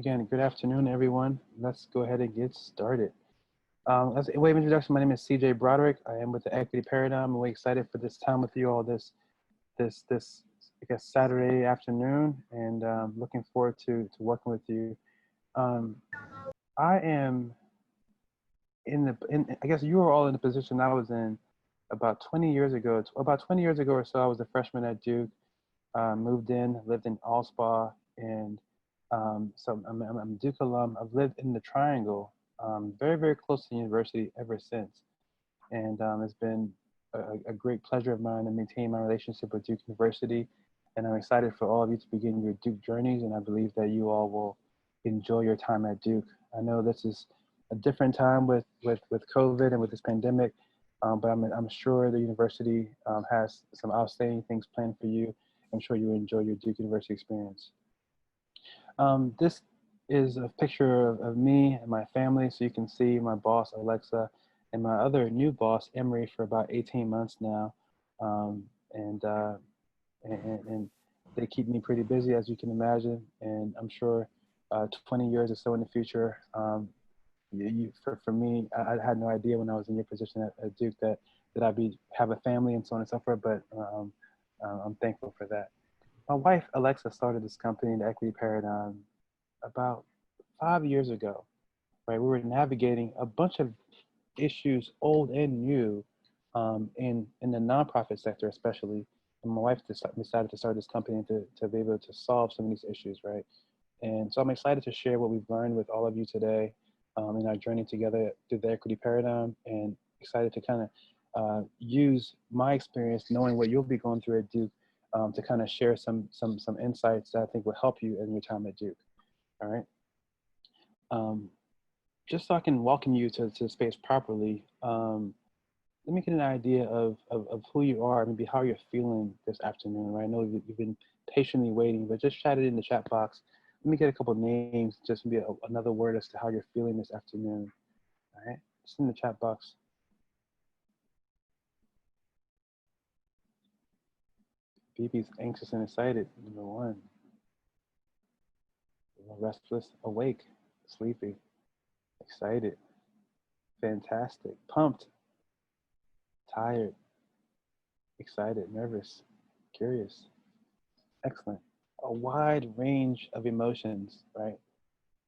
Again, good afternoon, everyone. Let's go ahead and get started. As a way of introduction, my name is CJ Broderick. I am with the Equity Paradigm, and we're excited for this time with you all this I guess Saturday afternoon, and looking forward to working with you. Um, I am I guess you were all in the position I was in about 20 years ago. About 20 years ago or so, I was a freshman at Duke. Moved in, lived in Allspa, and so I'm a Duke alum. I've lived in the Triangle, very, very close to the university ever since. And it's been a great pleasure of mine to maintain my relationship with Duke University. And I'm excited for all of you to begin your Duke journeys. And I believe that you all will enjoy your time at Duke. I know this is a different time with COVID and with this pandemic, but I'm sure the university has some outstanding things planned for you. I'm sure you enjoy your Duke University experience. This is a picture of me and my family, so you can see my boss, Alexa, and my other new boss, Emery, for about 18 months now. Um, and, uh, and they keep me pretty busy, as you can imagine. And I'm sure 20 years or so in the future, for me, I had no idea when I was in your position at Duke that I'd have a family and so on and so forth, but I'm thankful for that. My wife, Alexa, started this company, the Equity Paradigm, about 5 years ago, right? We were navigating a bunch of issues, old and new, in the nonprofit sector, especially. And my wife decided to start this company to be able to solve some of these issues, right? And so I'm excited to share what we've learned with all of you today in our journey together through the Equity Paradigm, and excited to kind of use my experience, knowing what you'll be going through at Duke, to kind of share some insights that I think will help you in your time at Duke. All right. Just so I can welcome you to the space properly, let me get an idea of who you are, maybe how you're feeling this afternoon. Right? I know you've been patiently waiting, but just chat it in the chat box. Let me get a couple of names, just maybe another word as to how you're feeling this afternoon. All right, just in the chat box. BB's anxious and excited, number one. Restless, awake, sleepy, excited, fantastic, pumped, tired, excited, nervous, curious, excellent. A wide range of emotions, right?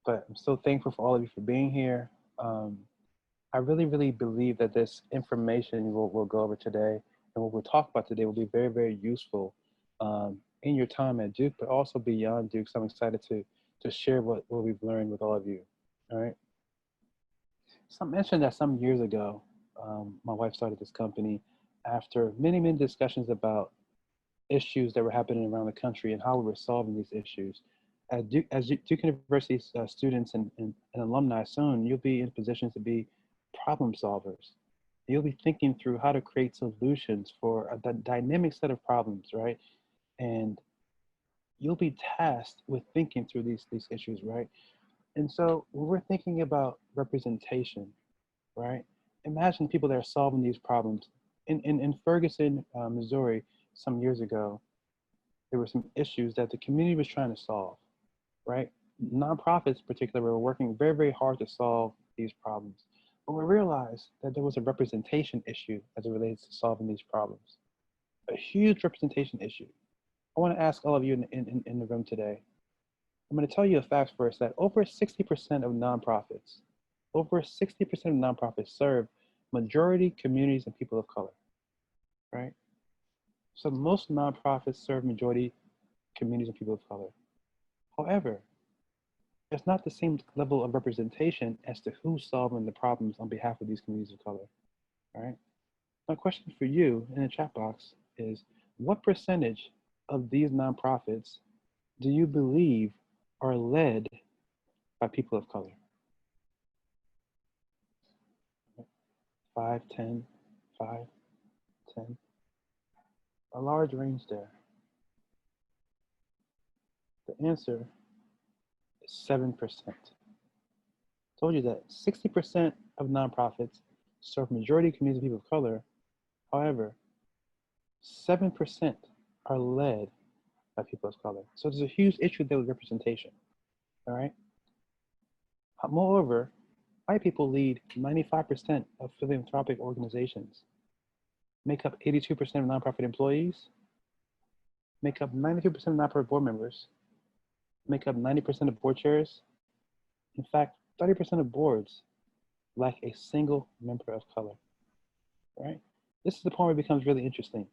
But I'm so thankful for all of you for being here. I really, really believe that this information we'll go over today and what we'll talk about today will be very, very useful in your time at Duke, but also beyond Duke. So I'm excited to share what we've learned with all of you. All right. So I mentioned that some years ago, my wife started this company after many, many discussions about issues that were happening around the country and how we were solving these issues. As Duke University students and alumni, soon you'll be in positions to be problem solvers. You'll be thinking through how to create solutions for a dynamic set of problems, right? And you'll be tasked with thinking through these issues, right? And so when we're thinking about representation, right? Imagine people that are solving these problems. In Ferguson, Missouri, some years ago, there were some issues that the community was trying to solve, right? Nonprofits, in particular, were working very, very hard to solve these problems. But we realized that there was a representation issue as it relates to solving these problems, a huge representation issue. I want to ask all of you in the room today. I'm going to tell you a fact first that over 60% of nonprofits, serve majority communities and people of color, right? So most nonprofits serve majority communities and people of color. However, it's not the same level of representation as to who's solving the problems on behalf of these communities of color, right? My question for you in the chat box is, what percentage of these nonprofits do you believe are led by people of color? 5, 10, 5, 10. A large range there. The answer is 7%. Told you that 60% of nonprofits serve majority communities of people of color. However, 7% are led by people of color. So there's a huge issue there with representation. All right. Moreover, white people lead 95% of philanthropic organizations, make up 82% of nonprofit employees, make up 92% of nonprofit board members, make up 90% of board chairs. In fact, 30% of boards lack a single member of color, right? This is the point where it becomes really interesting.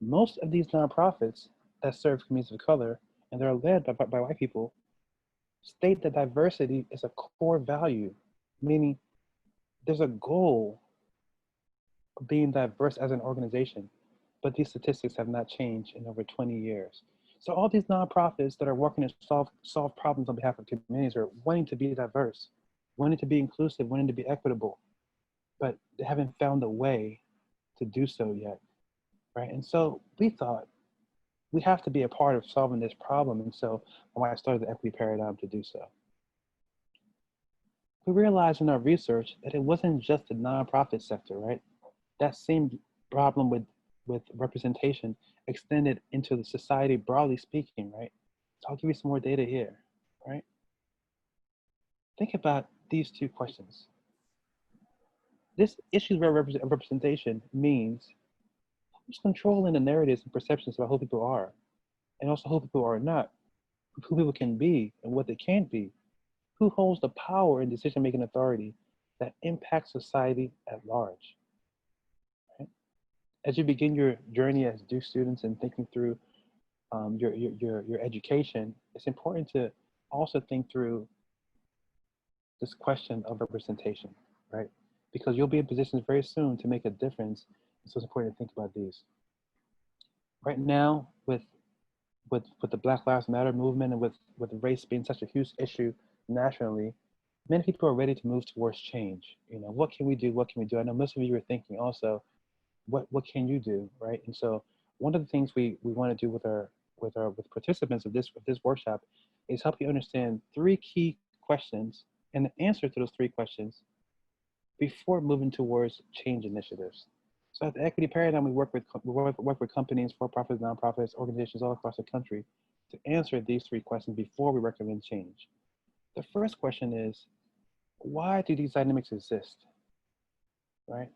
Most of these nonprofits that serve communities of color and they're led by white people state that diversity is a core value, meaning there's a goal of being diverse as an organization, but these statistics have not changed in over 20 years. So all these nonprofits that are working to solve problems on behalf of communities are wanting to be diverse, wanting to be inclusive, wanting to be equitable, but they haven't found a way to do so yet, right? And so we thought we have to be a part of solving this problem. And so when I started the Equity Paradigm to do so. We realized in our research that it wasn't just the nonprofit sector, right? That same problem with representation extended into the society broadly speaking, right? So I'll give you some more data here, right? Think about these two questions. This issue of representation means who's controlling the narratives and perceptions about who people are, and also who people are not, who people can be and what they can't be, who holds the power and decision-making authority that impacts society at large. Right? As you begin your journey as Duke students and thinking through your education, it's important to also think through this question of representation, right? Because you'll be in positions very soon to make a difference. So it's important to think about these. Right now, with the Black Lives Matter movement and with race being such a huge issue nationally, many people are ready to move towards change. You know, what can we do? What can we do? I know most of you are thinking also, what can you do, right? And so one of the things we want to do with participants of this workshop is help you understand 3 key questions and the answer to those 3 questions before moving towards change initiatives. So at the Equity Paradigm, we work with companies, for-profits, nonprofits, organizations all across the country to answer these 3 questions before we recommend change. The first question is, why do these dynamics exist, right?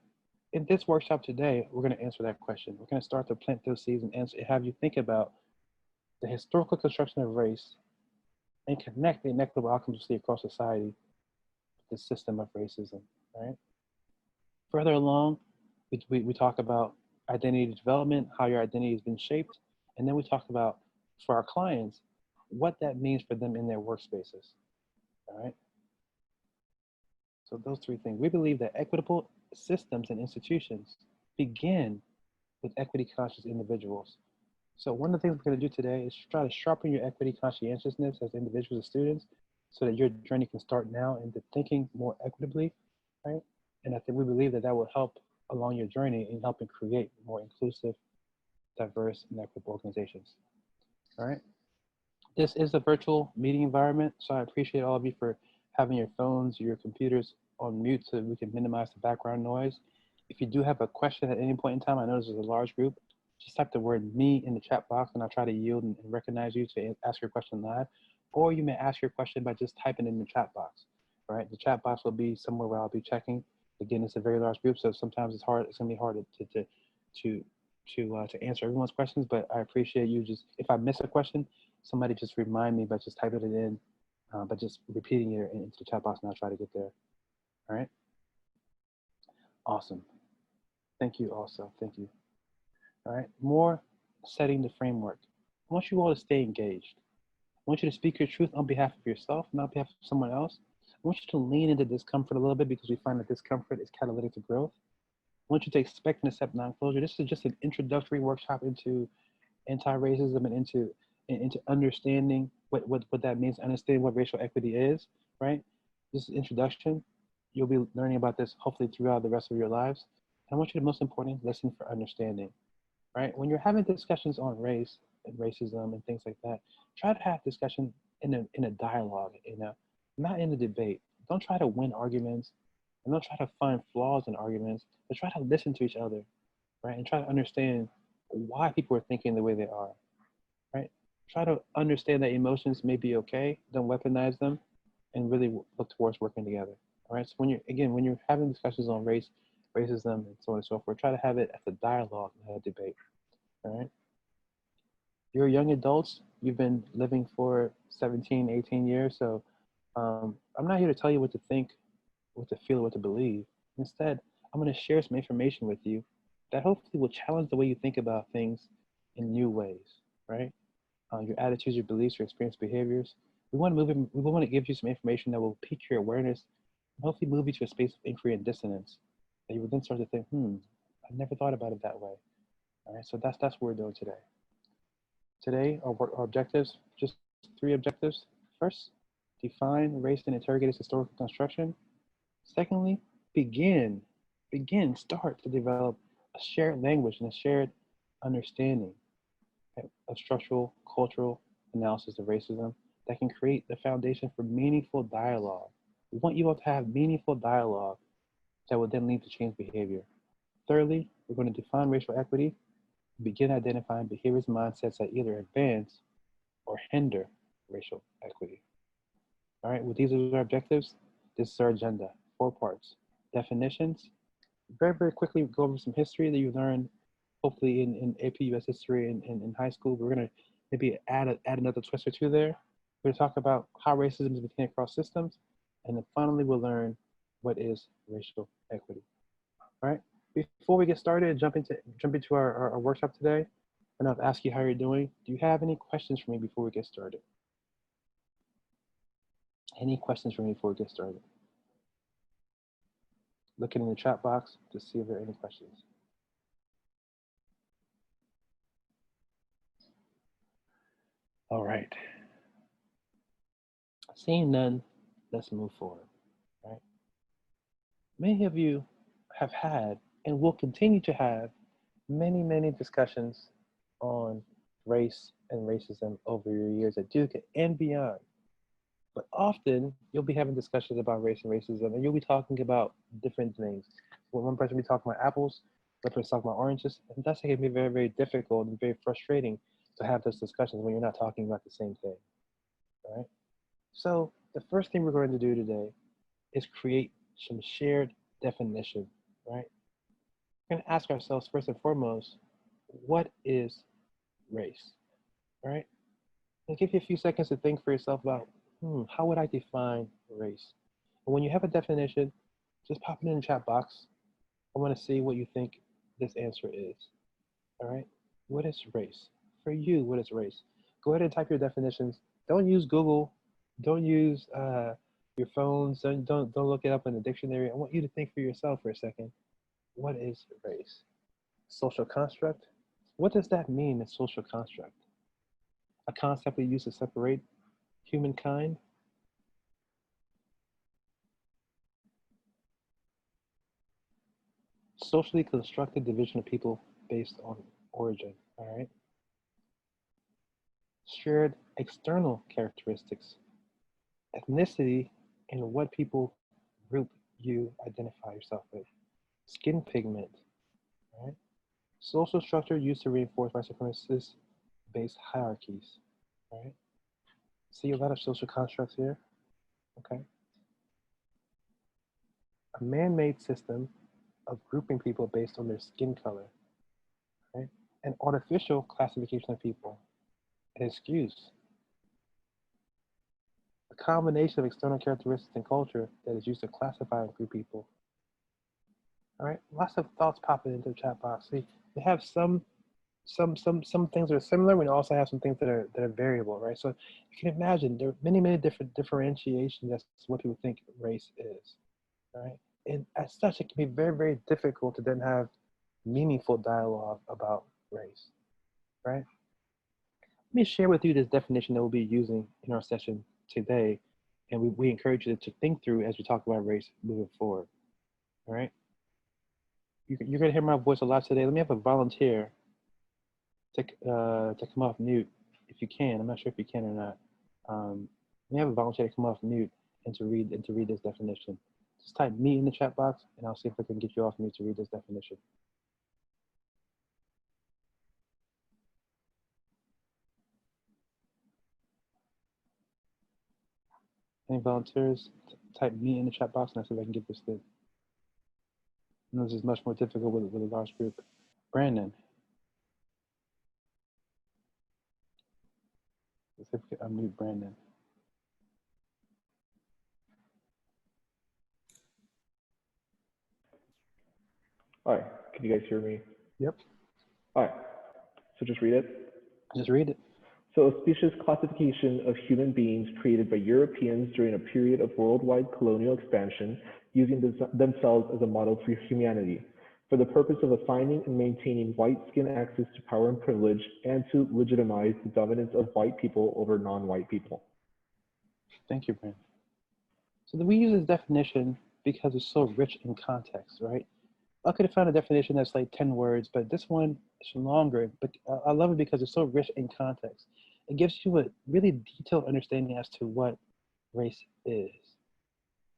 In this workshop today, we're going to answer that question. We're going to start to plant those seeds and have you think about the historical construction of race and connect the inequitable outcomes we see across society with the system of racism, right? Further along, we talk about identity development, how your identity has been shaped, and then we talk about, for our clients, what that means for them in their workspaces, all right? So those 3 things. We believe that equitable systems and institutions begin with equity conscious individuals. So one of the things we're going to do today is try to sharpen your equity conscientiousness as individuals and students so that your journey can start now into thinking more equitably, right? And I think we believe that will help along your journey in helping create more inclusive, diverse, and equitable organizations, all right? This is a virtual meeting environment, so I appreciate all of you for having your phones, your computers on mute so we can minimize the background noise. If you do have a question at any point in time, I know this is a large group, just type the word "me" in the chat box and I'll try to yield and recognize you to ask your question live. Or you may ask your question by just typing in the chat box, right? The chat box will be somewhere where I'll be checking. Again, it's a very large group, so sometimes it's hard. It's gonna be hard to answer everyone's questions, but I appreciate you just, if I miss a question, somebody just remind me by just typing it in, but just repeating it into the chat box and I'll try to get there, all right? Awesome, thank you also, thank you. All right, more setting the framework. I want you all to stay engaged. I want you to speak your truth on behalf of yourself, not on behalf of someone else. I want you to lean into discomfort a little bit because we find that discomfort is catalytic to growth. I want you to expect and accept non-closure. This is just an introductory workshop into anti-racism and into understanding what that means, understanding what racial equity is, right? This is introduction. You'll be learning about this hopefully throughout the rest of your lives. And I want you to, most importantly, listen for understanding, right? When you're having discussions on race and racism and things like that, try to have discussion in a dialogue, not in a debate. Don't try to win arguments and don't try to find flaws in arguments, but try to listen to each other, right? And try to understand why people are thinking the way they are, right? Try to understand that emotions may be okay, don't weaponize them, and really look towards working together. All right. So when you're having discussions on race, racism, and so on and so forth, try to have it as a dialogue, not a debate. All right. You're young adults. You've been living for 17, 18 years. So I'm not here to tell you what to think, what to feel, what to believe. Instead, I'm going to share some information with you that hopefully will challenge the way you think about things in new ways, right? Your attitudes, your beliefs, your experience, behaviors. We want to give you some information that will pique your awareness and hopefully move you to a space of inquiry and dissonance that you will then start to think, I never thought about it that way. All right, so that's what we're doing today. Today, our objectives, just three objectives. First, define race and interrogate its historical construction. Secondly, start to develop a shared language and a shared understanding of structural, cultural analysis of racism that can create the foundation for meaningful dialogue. We want you all to have meaningful dialogue that will then lead to change behavior. Thirdly, we're going to define racial equity, begin identifying behaviors and mindsets that either advance or hinder racial equity. All right, well, these are our objectives. This is our agenda, 4 parts. Definitions, very, very quickly go over some history that you learned, hopefully in AP US history in high school. We're going to maybe add another twist or two there. We're going to talk about how racism is maintained across systems. And then finally, we'll learn what is racial equity. All right. Before we get started, jump into our workshop today, and I'll ask you how you're doing. Do you have any questions for me before we get started? Any questions for me before we get started? Looking in the chat box to see if there are any questions. All right. Seeing none, let's move forward. Right. Many of you have had and will continue to have many, many discussions on race and racism over your years at Duke and beyond. But often you'll be having discussions about race and racism, and you'll be talking about different things. Well, one person will be talking about apples, another person talking about oranges, and that's going to be very, very difficult and very frustrating to have those discussions when you're not talking about the same thing. All right. So the first thing we're going to do today is create some shared definition. Right. We're going to ask ourselves first and foremost, what is race? All right. And give you a few seconds to think for yourself about, how would I define race? And when you have a definition, just pop it in the chat box. I want to see what you think this answer is. All right. What is race? For you, what is race? Go ahead and type your definitions. Don't use Google. Don't use your phones. Don't look it up in the dictionary. I want you to think for yourself for a second. What is race? Social construct. What does that mean, a social construct? A concept we use to separate humankind? Socially constructed division of people based on origin, all right? Shared external characteristics, ethnicity, and what people group you identify yourself with. Skin pigment, all right? Social structure used to reinforce white supremacist-based hierarchies, all right? See a lot of social constructs here, okay? A man-made system of grouping people based on their skin color, right? An artificial classification of people, an excuse, a combination of external characteristics and culture that is used to classify and group people. All right, lots of thoughts popping into the chat box. See, we have some things that are similar. We also have some things that are variable, right? So you can imagine there are many different differentiations as to what people think race is, right? And as such, it can be very difficult to then have meaningful dialogue about race, right? Let me share with you this definition that we'll be using in our session today, and we encourage you to think through as we talk about race moving forward, all right? You're gonna hear my voice a lot today. Let me have a volunteer to come off mute if you can. I'm not sure if you can or not. Let me have a volunteer to come off mute and to read this definition. Just type me in the chat box, and I'll see if I can get you off mute to read this definition. Any volunteers? Type me in the chat box and I'll see if I can get this through. I know this is much more difficult with a large group. Brandon. Let's see if we can unmute Brandon. Hi, can you guys hear me? Yep. Hi, so just read it. Just read it. So a specious classification of human beings created by Europeans during a period of worldwide colonial expansion, using themselves as a model for humanity, for the purpose of assigning and maintaining white skin access to power and privilege, and to legitimize the dominance of white people over non-white people. Thank you, Brandon. So we use this definition because it's so rich in context, right? I could have found a definition that's like 10 words, but this one is longer. But I love it because it's so rich in context. It gives you a really detailed understanding as to what race is,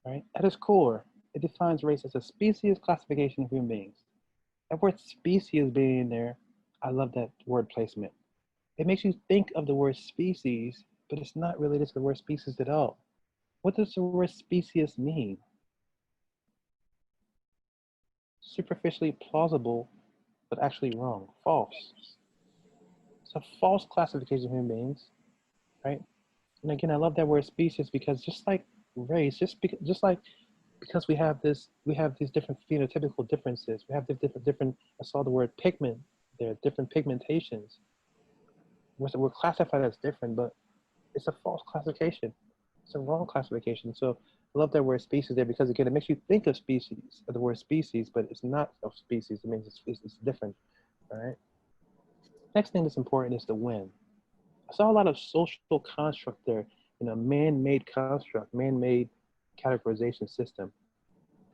right? At its core, it defines race as a species classification of human beings. That word species being in there, I love that word placement. It makes you think of the word species, but it's not related to the word species at all. What does the word species mean? Superficially plausible, but actually wrong, false. It's a false classification of human beings, right? And again, I love that word species because just like race, because we have these different phenotypical differences. We have the different. I saw the word pigment. There are different pigmentations. We're classified as different, but it's a false classification. It's a wrong classification. So I love that word species there because again, it makes you think of species, of the word species, but it's not of species. It means it's different. All right. Next thing that's important is the when. I saw a lot of social construct there, man-made construct, man-made categorization system,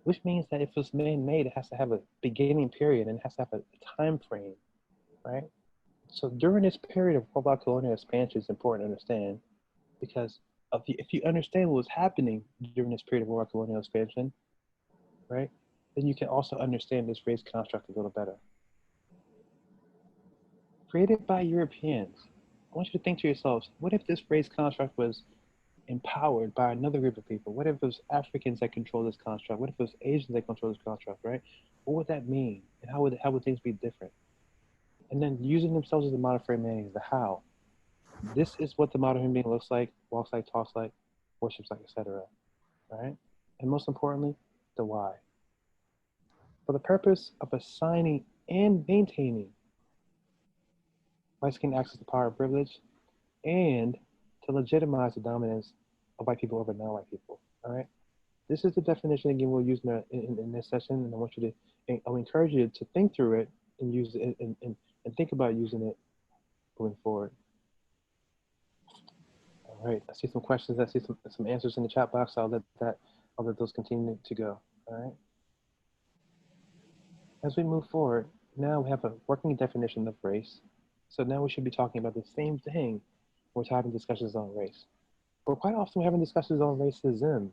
which means that if it's man-made, it has to have a beginning period and it has to have a time frame, right? So during this period of worldwide colonial expansion, it's important to understand because if you understand what was happening during this period of worldwide colonial expansion, right, then you can also understand this race construct a little better. Created by Europeans, I want you to think to yourselves, what if this race construct was empowered by another group of people? What if it was Africans that control this construct? What if it was Asians that control this construct, right? What would that mean? And how would things be different? And then using themselves as the model for humanity is the how. This is what the model human being looks like, walks like, talks like, worships like, etc. Right? And most importantly, the why. For the purpose of assigning and maintaining white skin access to power and privilege, and to legitimize the dominance of white people over non-white people. All right. This is the definition again we'll use in this session, and I want you to, I'll encourage you to think through it and use it and think about using it moving forward. All right. I see some questions. I see some answers in the chat box. I'll let those continue to go. All right. As we move forward, now we have a working definition of race. So now we should be talking about the same thing when we're having discussions on race. But quite often we're having discussions on racism,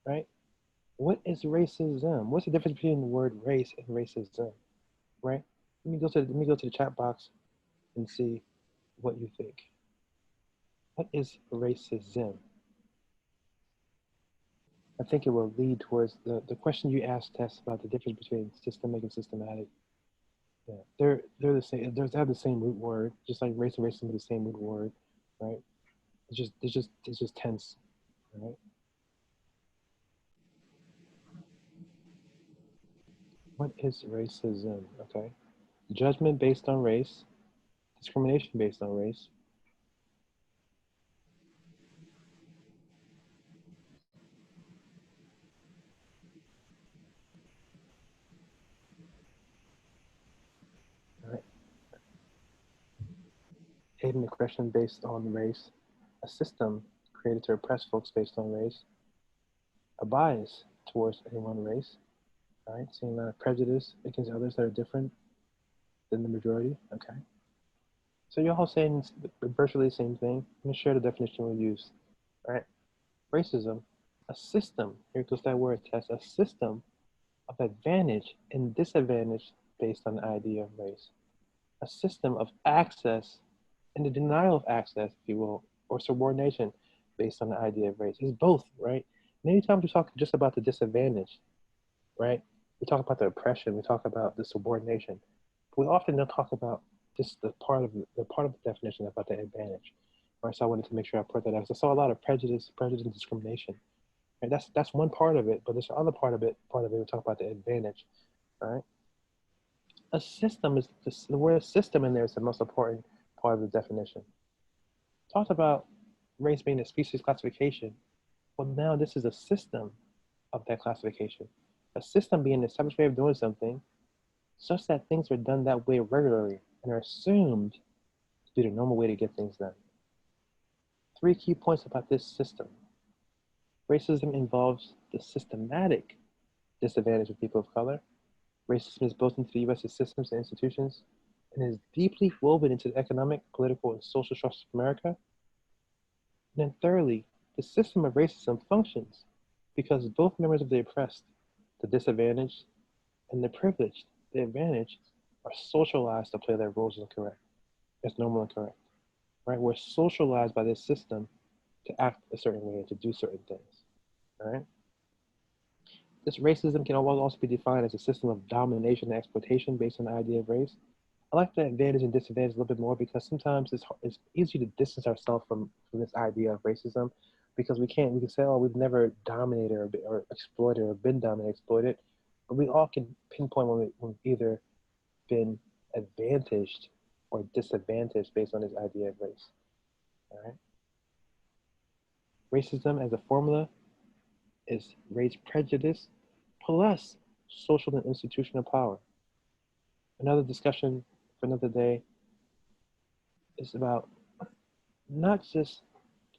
right? What is racism? What's the difference between the word race and racism, right? Let me go to the chat box and see what you think. What is racism? I think it will lead towards the question you asked, Tess, about the difference between systemic and systematic. Yeah, they're the same. They have the same root word, just like race and racism are the same root word, right? It's just tense, right? What is racism? Okay, judgment based on race, discrimination based on race. Right. Hate and aggression based on race, a system created to oppress folks based on race, a bias towards any one race, right? Seeing a lot of prejudice against others that are different than the majority, okay? So you're all saying virtually the same thing. Let me share the definition we use, right? Racism, a system, here goes that word test, a system of advantage and disadvantage based on the idea of race. A system of access and the denial of access, if you will, or subordination based on the idea of race. It's both, right? Many times we talk just about the disadvantage, right? We talk about the oppression, we talk about the subordination, but we often don't talk about just the part of the definition about the advantage. Right? So I wanted to make sure I put that out. So I saw a lot of prejudice and discrimination. Right? That's one part of it, but there's another part of it we talk about the advantage. Right? A system is the word system in there is the most important part of the definition. Talked about race being a species classification. Well, now this is a system of that classification. A system being an established way of doing something such that things are done that way regularly and are assumed to be the normal way to get things done. Three key points about this system. Racism involves the systematic disadvantage of people of color. Racism is built into the U.S.'s systems and institutions and is deeply woven into the economic, political, and social structures of America. And then thirdly, the system of racism functions because both members of the oppressed, the disadvantaged, and the privileged, the advantaged, are socialized to play their roles as normal and correct. Right? We're socialized by this system to act a certain way and to do certain things. All right? This racism can also be defined as a system of domination and exploitation based on the idea of race. I like the advantage and disadvantage a little bit more because sometimes it's easy to distance ourselves from this idea of racism because we can say, oh, we've never dominated or exploited or been dominated, exploited, but we all can pinpoint when we've either been advantaged or disadvantaged based on this idea of race. All right. Racism as a formula is race prejudice plus social and institutional power. Another discussion for another day is about not just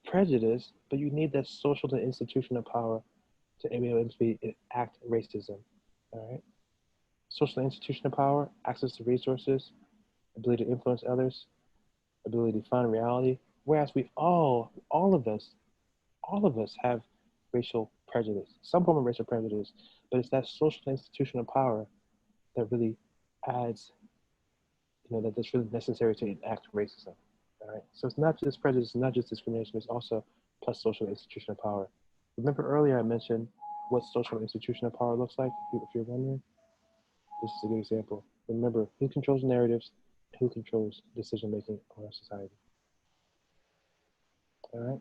prejudice, but you need that social and institutional power to be able to enact racism. All right. Social and institutional power, access to resources, ability to influence others, ability to find reality. Whereas all of us have racial prejudice, some form of racial prejudice, but it's that social and institutional power that really adds, that's really necessary to enact racism. All right. So it's not just prejudice, it's not just discrimination, it's also plus social and institutional power. Remember earlier I mentioned what social and institutional power looks like, if you're wondering? This is a good example. Remember who controls narratives, who controls decision making in our society. All right.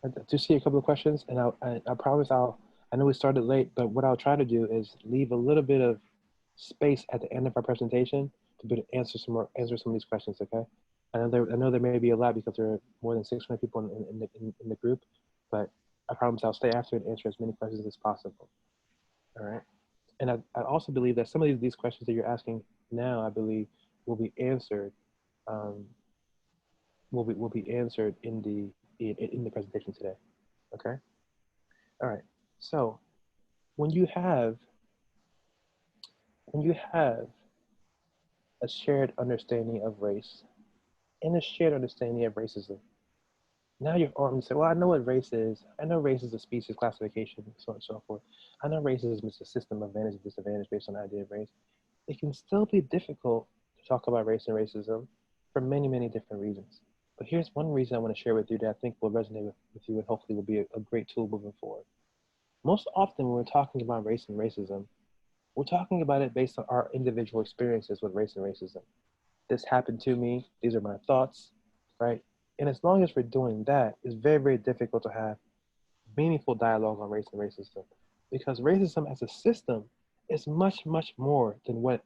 I do see a couple of questions, and I promise I know we started late, but what I'll try to do is leave a little bit of space at the end of our presentation to be able to answer some of these questions. Okay. I know there may be a lot because there are more than 600 people in the group, but I promise I'll stay after and answer as many questions as possible. All right. And I also believe that some of these questions that you're asking now, I believe, will be answered. Will be answered in the presentation today. Okay. All right. So when you have a shared understanding of race and a shared understanding of racism, now you're armed and say, well, I know what race is. I know race is a species classification, so on and so forth. I know racism is a system of advantage and disadvantage based on the idea of race. It can still be difficult to talk about race and racism for many, many different reasons. But here's one reason I want to share with you that I think will resonate with you and hopefully will be a great tool moving forward. Most often when we're talking about race and racism, we're talking about it based on our individual experiences with race and racism. This happened to me. These are my thoughts, right? And as long as we're doing that, it's very, very difficult to have meaningful dialogue on race and racism because racism as a system is much, much more than what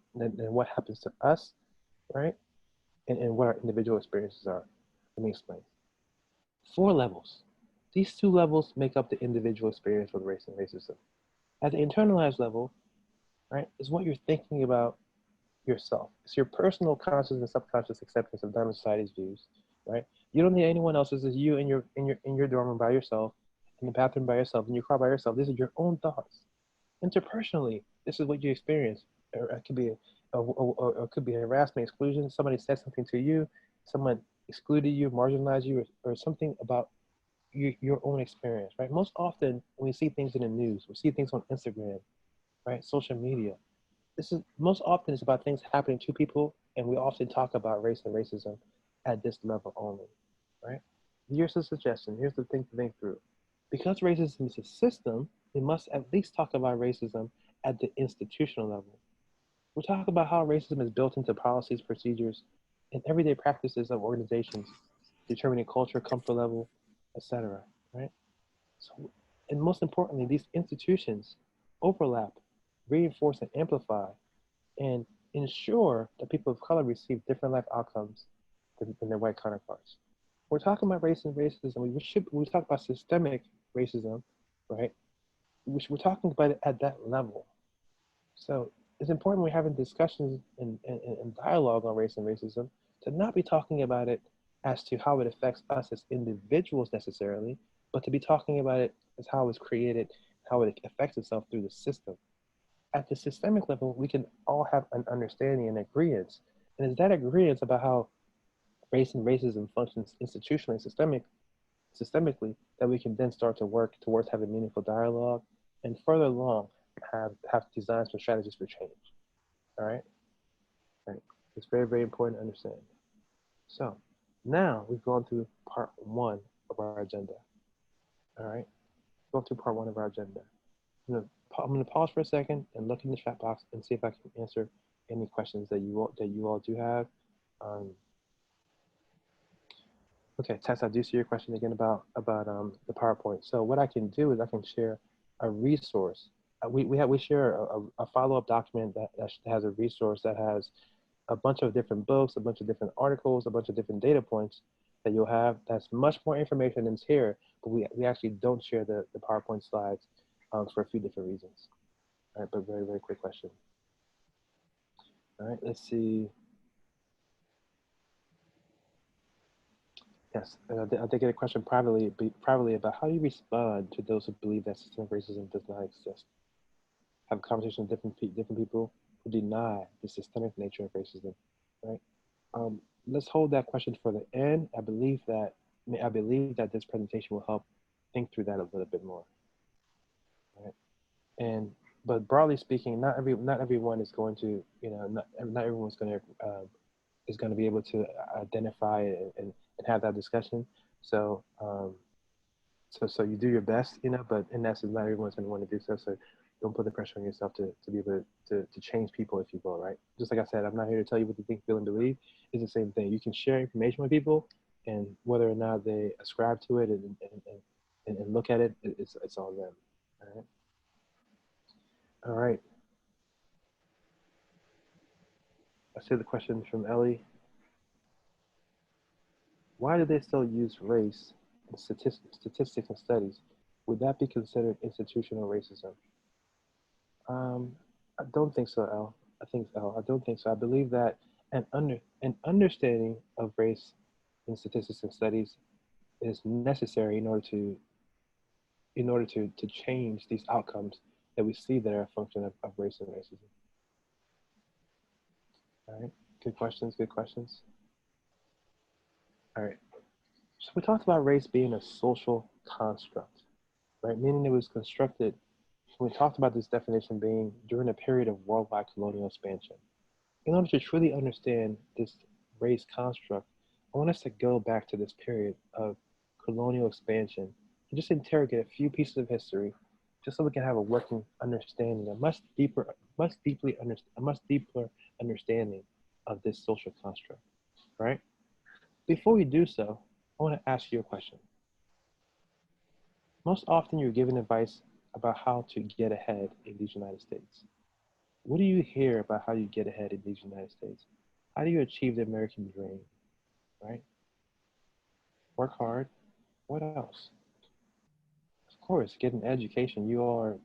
happens to us, right? And what our individual experiences are. Let me explain. 4 levels. These 2 levels make up the individual experience with race and racism. At the internalized level, right, is what you're thinking about yourself. It's your personal conscious and subconscious acceptance of Diamond Society's views, right? You don't need anyone else's. It's you in your dorm room by yourself, in the bathroom by yourself, in your car by yourself. These are your own thoughts. Interpersonally, this is what you experience. Or it could be it could be harassment, exclusion. Somebody said something to you, someone excluded you, marginalized you, or something about your own experience, right? Most often, when we see things in the news, we see things on Instagram, right? Social media. This is most often it's about things happening to people, and we often talk about race and racism at this level only, right? Here's a suggestion. Here's the thing to think through. Because racism is a system, we must at least talk about racism at the institutional level. We'll talk about how racism is built into policies, procedures, and everyday practices of organizations, determining culture, comfort level, etc. Right? So, and most importantly, these institutions overlap, reinforce, and amplify, and ensure that people of color receive different life outcomes than their white counterparts. We're talking about race and racism. We talk about systemic racism, right? We're talking about it at that level. So it's important we're having discussions and dialogue on race and racism to not be talking about it as to how it affects us as individuals necessarily, but to be talking about it as how it's created, how it affects itself through the system. At the systemic level, we can all have an understanding and agreement. And it's that agreement about how race and racism functions institutionally and systemically that we can then start to work towards having meaningful dialogue and further along have designs for strategies for change. All right? All right. It's very, very important to understand. So now we've gone through part one of our agenda. All right? Go through part one of our agenda. I'm gonna pause for a second and look in the chat box and see if I can answer any questions that you all do have. Um, okay, Tess, I do see your question again about the PowerPoint. So what I can do is I can share a resource. We share a follow-up document that has a resource that has a bunch of different books, a bunch of different articles, a bunch of different data points that you'll have. That's much more information than's here, but we actually don't share the PowerPoint slides for a few different reasons. All right, but very, very quick question. All right, let's see. Yes, I did get a question privately about how you respond to those who believe that systemic racism does not exist. Have a conversation with different people who deny the systemic nature of racism, right? Let's hold that question for the end. I believe that this presentation will help think through that a little bit more, right? And but broadly speaking, not everyone is going to, not everyone's going to is going to be able to identify and have that discussion. So so you do your best, but in essence, not everyone's going to want to do so. So don't put the pressure on yourself to be able to change people, if you will, right? Just like I said, I'm not here to tell you what to think, feel, and believe. It's the same thing. You can share information with people, and whether or not they ascribe to it and look at it, it's all them. All right. All right. I see the question from Ellie. Why do they still use race in statistics and studies? Would that be considered institutional racism? I don't think so, Al. I don't think so. I believe that an understanding of race in statistics and studies is necessary in order to change these outcomes that we see that are a function of race and racism. All right. Good questions. Good questions. All right. So we talked about race being a social construct, right? Meaning it was constructed. We talked about this definition being during a period of worldwide colonial expansion. In order to truly understand this race construct, I want us to go back to this period of colonial expansion and just interrogate a few pieces of history, just so we can have a working understanding, a much deeper understanding of this social construct, right? Before we do so, I want to ask you a question. Most often you're given advice about how to get ahead in these United States. What do you hear about how you get ahead in these United States? How do you achieve the American dream, right? Work hard. What else? Of course, get an education. You are,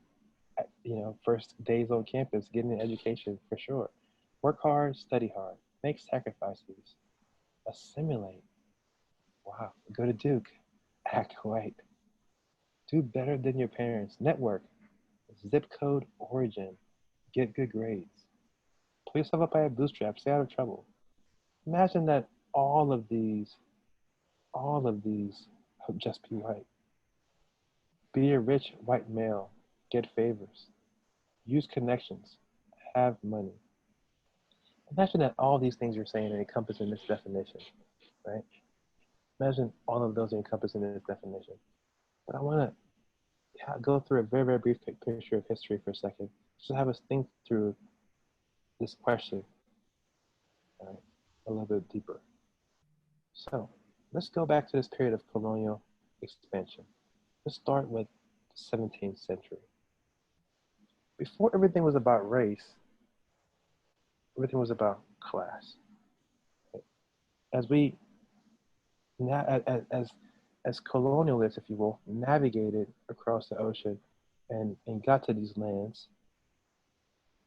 first days on campus, getting an education for sure. Work hard, study hard, make sacrifices, assimilate. Wow, go to Duke, act white, do better than your parents, network, zip code origin, get good grades, pull yourself up by your bootstraps, stay out of trouble. Imagine that all of these just be white. Be a rich white male, get favors, use connections, have money. Imagine that all these things you're saying are encompassed in this definition. right? Imagine all of those encompassed in this definition. But I want to go through a very, very brief picture of history for a second, just to have us think through this question, right, a little bit deeper. So let's go back to this period of colonial expansion. Let's start with the 17th century. Before everything was about race, everything was about class. As we as colonialists, if you will, navigated across the ocean and got to these lands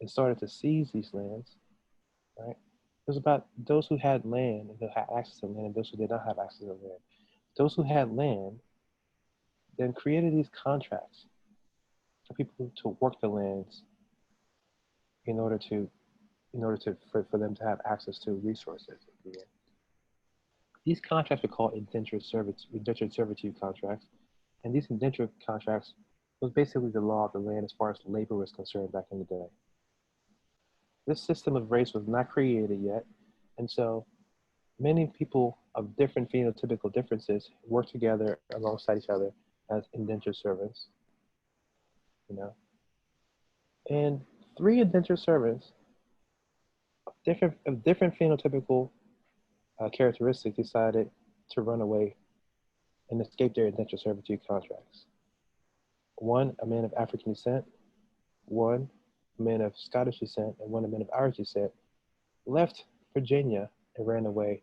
and started to seize these lands, right? It was about those who had land and who had access to land and those who did not have access to land. Those who had land then created these contracts for people to work the lands in order to for them to have access to resources. These contracts were called indentured servitude contracts, and these indentured contracts was basically the law of the land as far as labor was concerned back in the day. This system of race was not created yet, and so many people of different phenotypical differences work together alongside each other as indentured servants, you know. And three indentured servants of different phenotypical characteristics decided to run away and escape their indentured servitude contracts. One, a man of African descent, one, a man of Scottish descent, and one, a man of Irish descent, left Virginia and ran away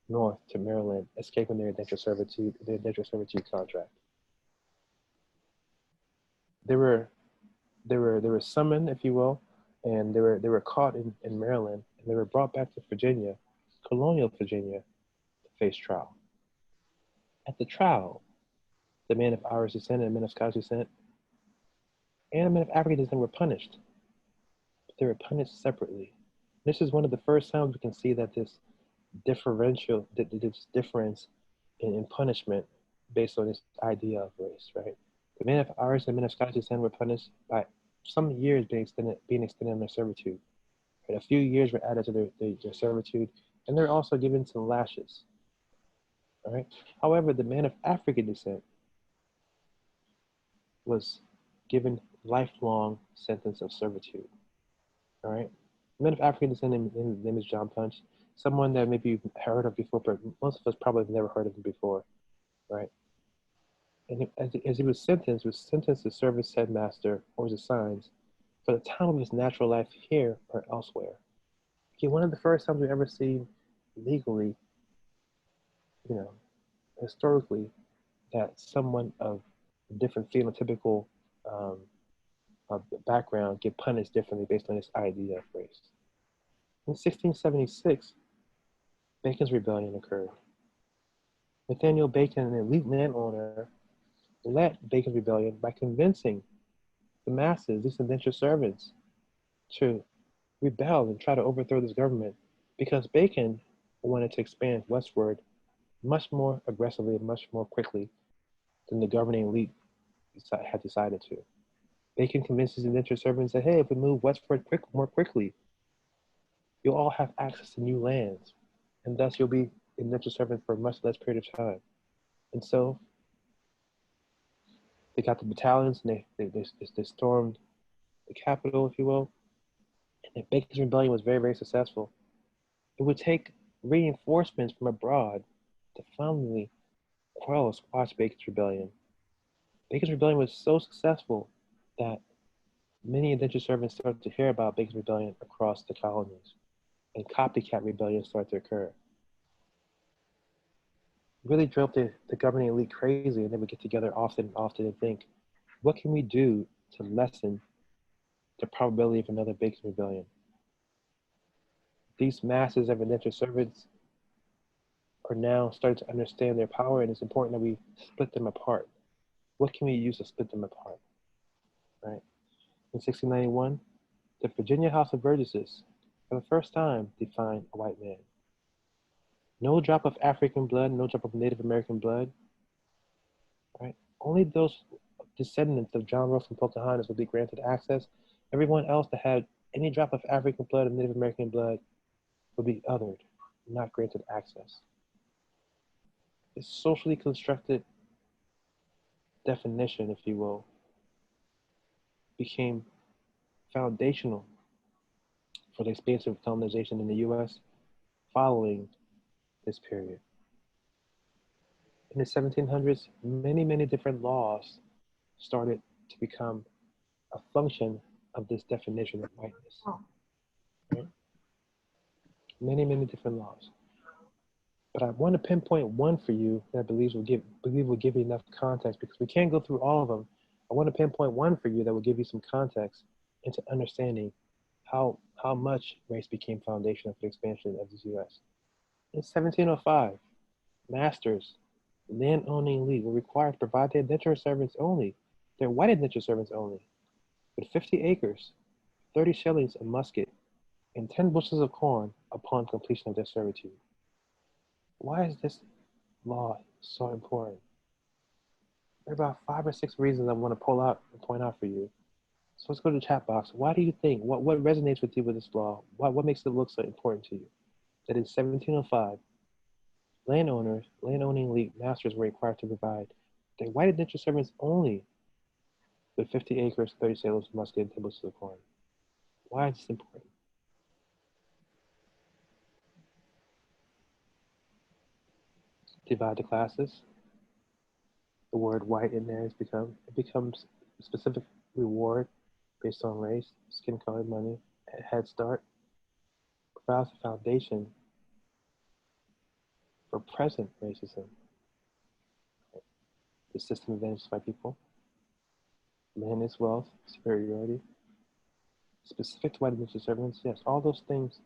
north to Maryland, escaping their indentured servitude contract. They were summoned, if you will, and they were caught in Maryland, and they were brought back to Virginia, colonial Virginia, to face trial. At the trial, the man of Irish descent and the man of Scottish descent and the man of African descent were punished, but they were punished separately. This is one of the first times we can see that this difference in punishment based on this idea of race, right? The men of Irish and men of Scottish descent were punished by some years being extended in their servitude. Right? A few years were added to their servitude, and they're also given some lashes. All right. However, the man of African descent was given lifelong sentence of servitude. All right. The man of African descent, his name is John Punch, someone that maybe you've heard of before, but most of us probably have never heard of him before, right? And as he was sentenced to serve as headmaster or as assigned for the time of his natural life here or elsewhere. Okay, one of the first times we've ever seen legally, you know, historically, that someone of a different phenotypical um, background get punished differently based on this idea of race. In 1676, Bacon's Rebellion occurred. Nathaniel Bacon, an elite landowner, led Bacon's Rebellion by convincing the masses, these indentured servants, to rebel and try to overthrow this government because Bacon wanted to expand westward much more aggressively and much more quickly than the governing elite had decided to. Bacon convinced his indentured servants that, hey, if we move westward more quickly, you'll all have access to new lands, and thus you'll be indentured servants for a much less period of time. And so they got the battalions and they stormed the capital, if you will. And Bacon's rebellion was very, very successful. It would take reinforcements from abroad to finally quell or squash Bacon's rebellion. Bacon's rebellion was so successful that many indentured servants started to hear about Bacon's rebellion across the colonies, and copycat rebellions started to occur. It really drove the governing elite crazy, and they would get together often and often and think, what can we do to lessen the probability of another Bacon's rebellion? These masses of indentured servants are now starting to understand their power, and it's important that we split them apart. What can we use to split them apart? Right? In 1691, the Virginia House of Burgesses, for the first time, defined a white man. No drop of African blood, no drop of Native American blood. Right? Only those descendants of John Ross and Pocahontas would be granted access. Everyone else that had any drop of African blood or Native American blood would be othered, not granted access. this socially constructed definition, if you will, became foundational for the expansion of colonization in the US following this period. In the 1700s, many, many different laws started to become a function of this definition of whiteness. Right? Many, many different laws. But I want to pinpoint one for you that I believe will give you enough context, because we can't go through all of them. I want to pinpoint one for you that will give you some context into understanding how much race became foundational for the expansion of the U.S. In 1705, masters, land-owning elite were required to provide their indentured servants only, their white indentured servants only, with 50 acres, 30 shillings a musket, and 10 bushels of corn upon completion of their servitude. Why is this law so important? There are about 5 or 6 reasons I want to pull out and point out for you. So let's go to the chat box. Why do you think, what resonates with you with this law? What makes it look so important to you? That in 1705, landowners, landowning elite masters were required to provide their white indentured servants only with 50 acres, 30 sailors, musket, and 10 bushels of corn. Why is this important? Divide the classes. The word white in there becomes a specific reward based on race, skin color, money. Head Start provides a foundation for present racism. The system advantages white people, land is wealth, superiority, specific to white indentured servants. Yes, all those things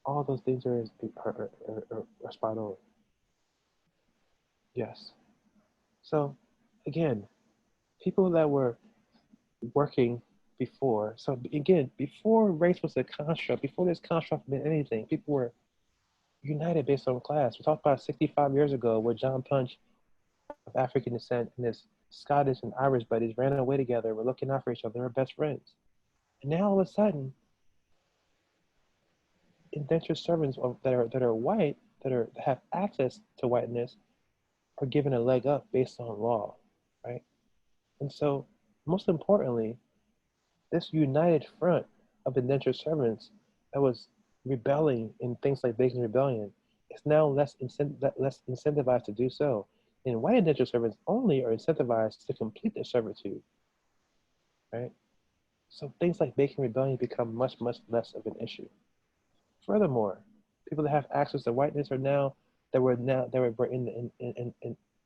are spot on. Yes. So again, people that were working before, so again, before race was a construct, before this construct meant anything, people were united based on class. We talked about 65 years ago where John Punch of African descent and his Scottish and Irish buddies ran away together, were looking out for each other, they were best friends. And now all of a sudden, indentured servants that are white, that have access to whiteness, are given a leg up based on law, right? And so, most importantly, this united front of indentured servants that was rebelling in things like Bacon's Rebellion is now less incentivized to do so. And white indentured servants only are incentivized to complete their servitude, right? So things like Bacon's Rebellion become much, much less of an issue. Furthermore, people that have access to whiteness are now that were in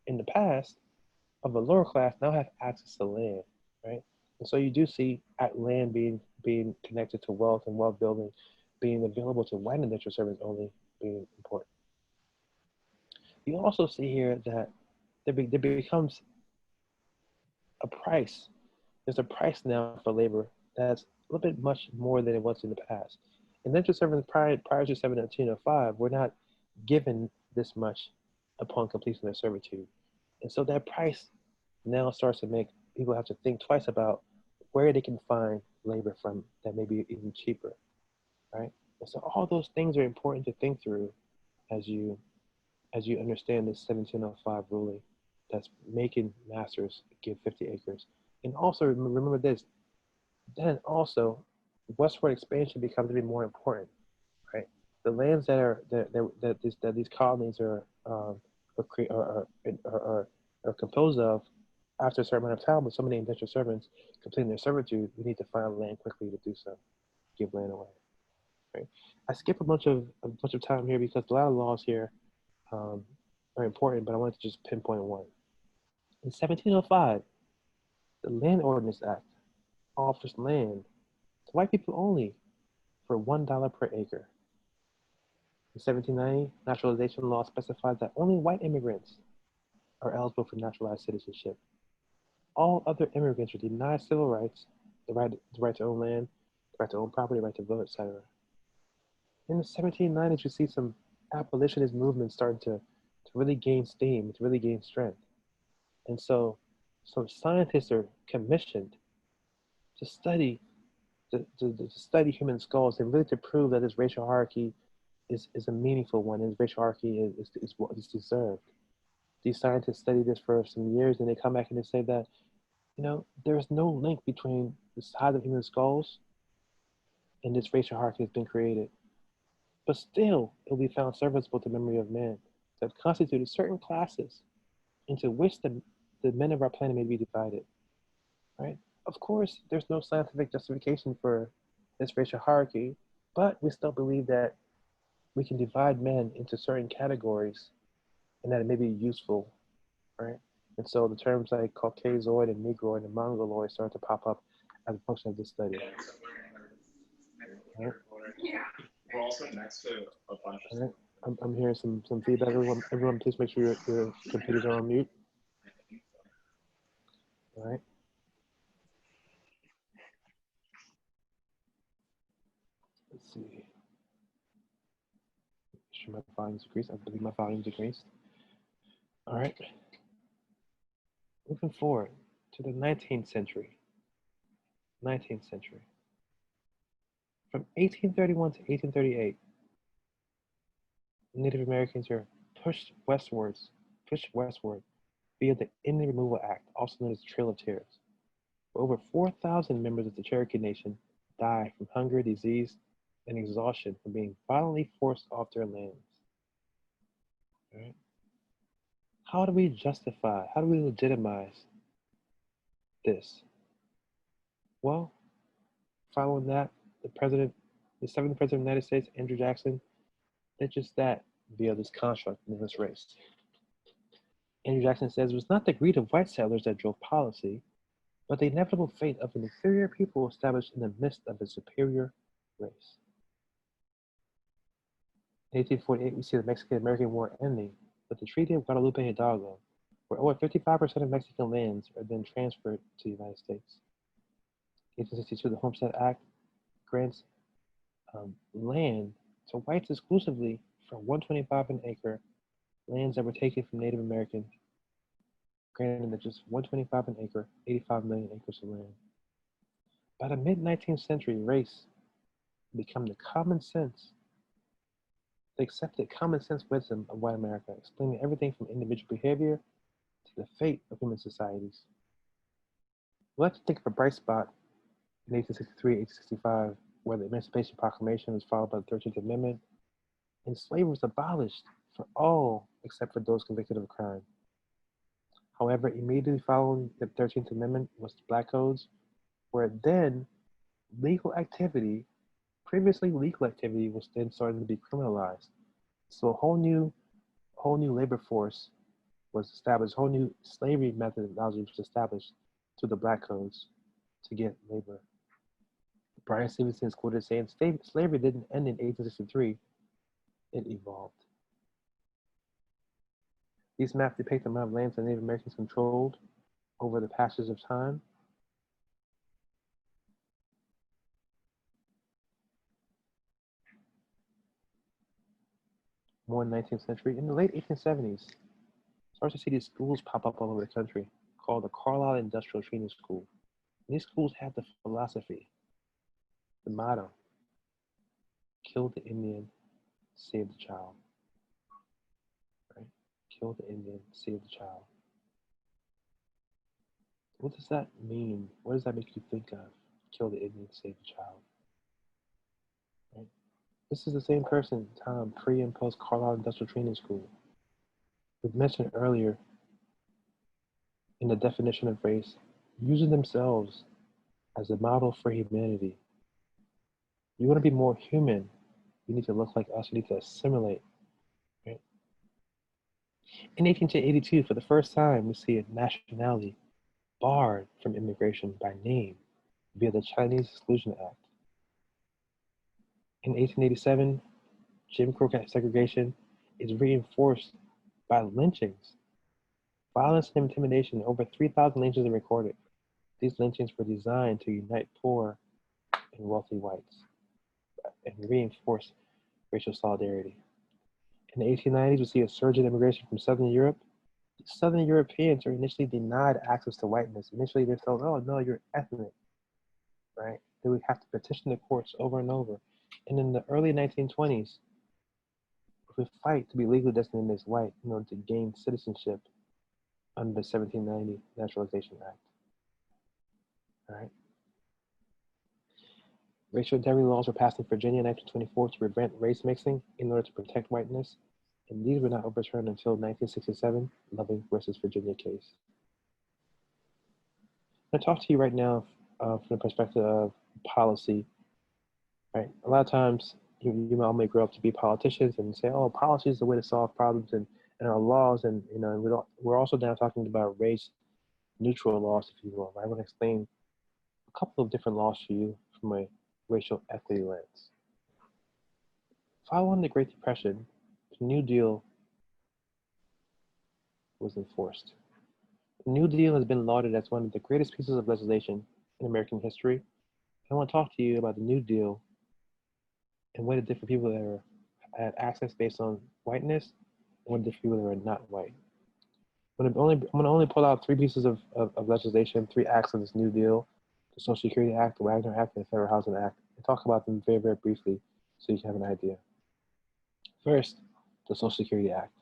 the past of the lower class now have access to land, right? And so you do see at land being connected to wealth and wealth building, being available to white indentured servants only being important. You also see here that there becomes a price. There's a price now for labor that's a little bit much more than it was in the past. Indentured servants prior to 1705 were not given this much upon completion of their servitude. And so that price now starts to make people have to think twice about where they can find labor from that may be even cheaper, right? And so all those things are important to think through as you understand this 1705 ruling that's making masters give 50 acres. And also remember this, then also westward expansion becomes to be more important, right? The lands that these colonies are composed of after a certain amount of time, with so many indentured servants completing their servitude, we need to find land quickly to do so, give land away. Right? I skip a bunch of time here because a lot of laws here are important, but I wanted to just pinpoint one. In 1705, the Land Ordinance Act offers land to white people only for $1 per acre. In 1790, naturalization law specifies that only white immigrants are eligible for naturalized citizenship. All other immigrants are denied civil rights, the right to own land, the right to own property, the right to vote, etc. In the 1790s, you see some abolitionist movements starting to really gain steam, to really gain strength. And so scientists are commissioned to study to study human skulls and really to prove that this racial hierarchy is a meaningful one, and this racial hierarchy is what is deserved. These scientists study this for some years, and they come back and they say that, there's no link between the size of human skulls and this racial hierarchy that's been created. But still, it will be found serviceable to the memory of man that constituted certain classes into which the men of our planet may be divided, right? Of course, there's no scientific justification for this racial hierarchy, but we still believe that we can divide men into certain categories and that it may be useful, right? And so the terms like Caucasoid and Negroid and Mongoloid start to pop up as a function of this study. Right? We're also next to a bunch of. Right. I'm hearing some feedback. Everyone, please make sure your computers are on mute. All right. Let's see. Make sure my volume's decreased. I believe my volume's decreased. All right. Moving forward to the 19th century. 19th century. From 1831 to 1838, Native Americans are pushed westward via the Indian Removal Act, also known as the Trail of Tears. Over 4,000 members of the Cherokee Nation died from hunger, disease, and exhaustion from being violently forced off their lands. Right? How do we justify, how do we legitimize this? Well, following that, the seventh president of the United States, Andrew Jackson, did just that via this construct in this race. Andrew Jackson says it was not the greed of white settlers that drove policy, but the inevitable fate of an inferior people established in the midst of a superior race. In 1848, we see the Mexican-American War ending with the Treaty of Guadalupe Hidalgo, where over 55% of Mexican lands are then transferred to the United States. 1862, the Homestead Act grants land to whites exclusively for $125 an acre, lands that were taken from Native Americans, granted that just $125 an acre, 85 million acres of land. By the mid-19th century, race became the common sense, the accepted common sense wisdom of white America, explaining everything from individual behavior to the fate of human societies. We like to think of a bright spot in 1863, 1865, where the Emancipation Proclamation was followed by the 13th Amendment, and slavery was abolished for all except for those convicted of a crime. However, immediately following the 13th Amendment was the Black Codes, where then previously legal activity was then starting to be criminalized. So a whole new labor force was established, a whole new slavery methodology was established through the Black Codes to get labor. Brian Stevenson is quoted saying, slavery didn't end in 1863, it evolved. These maps depict the amount of lands that Native Americans controlled over the passage of time. More in the 19th century. In the late 1870s, starts to see these schools pop up all over the country called the Carlisle Industrial Training School. And these schools have the philosophy, the motto, kill the Indian, save the child. Right? Kill the Indian, save the child. What does that mean? What does that make you think of? Kill the Indian, save the child. Right? This is the same person, Tom, pre and post Carlisle Industrial Training School. We've mentioned earlier in the definition of race, using themselves as a model for humanity. You want to be more human, you need to look like us, you need to assimilate. Right? In 1882, for the first time, we see a nationality barred from immigration by name via the Chinese Exclusion Act. In 1887, Jim Crow segregation is reinforced by lynchings. Violence and intimidation, over 3,000 lynchings are recorded. These lynchings were designed to unite poor and wealthy whites and reinforce racial solidarity. In the 1890s, we see a surge in immigration from Southern Europe. Southern Europeans are initially denied access to whiteness. Initially, they're told, oh, no, you're ethnic, right? They would have to petition the courts over and over. And in the early 1920s, we fight to be legally designated as white in order to gain citizenship under the 1790 Naturalization Act. All right. Racial integrity laws were passed in Virginia in 1924 to prevent race mixing in order to protect whiteness, and these were not overturned until 1967, Loving versus Virginia case. I'm going to talk to you right now from the perspective of policy. Right? A lot of times, you all may grow up to be politicians and say, "Oh, policy is the way to solve problems," and our laws, and we're also now talking about race-neutral laws, if you will. I want to explain a couple of different laws to you from a racial equity lens. Following the Great Depression, the New Deal was enforced. The New Deal has been lauded as one of the greatest pieces of legislation in American history. I want to talk to you about the New Deal and what it did for people that had access based on whiteness and what it did for people that were not white. I'm going to only pull out three pieces of legislation, three acts of this New Deal: the Social Security Act, the Wagner Act, and the Federal Housing Act, and talk about them very, very briefly so you can have an idea. First, the Social Security Act.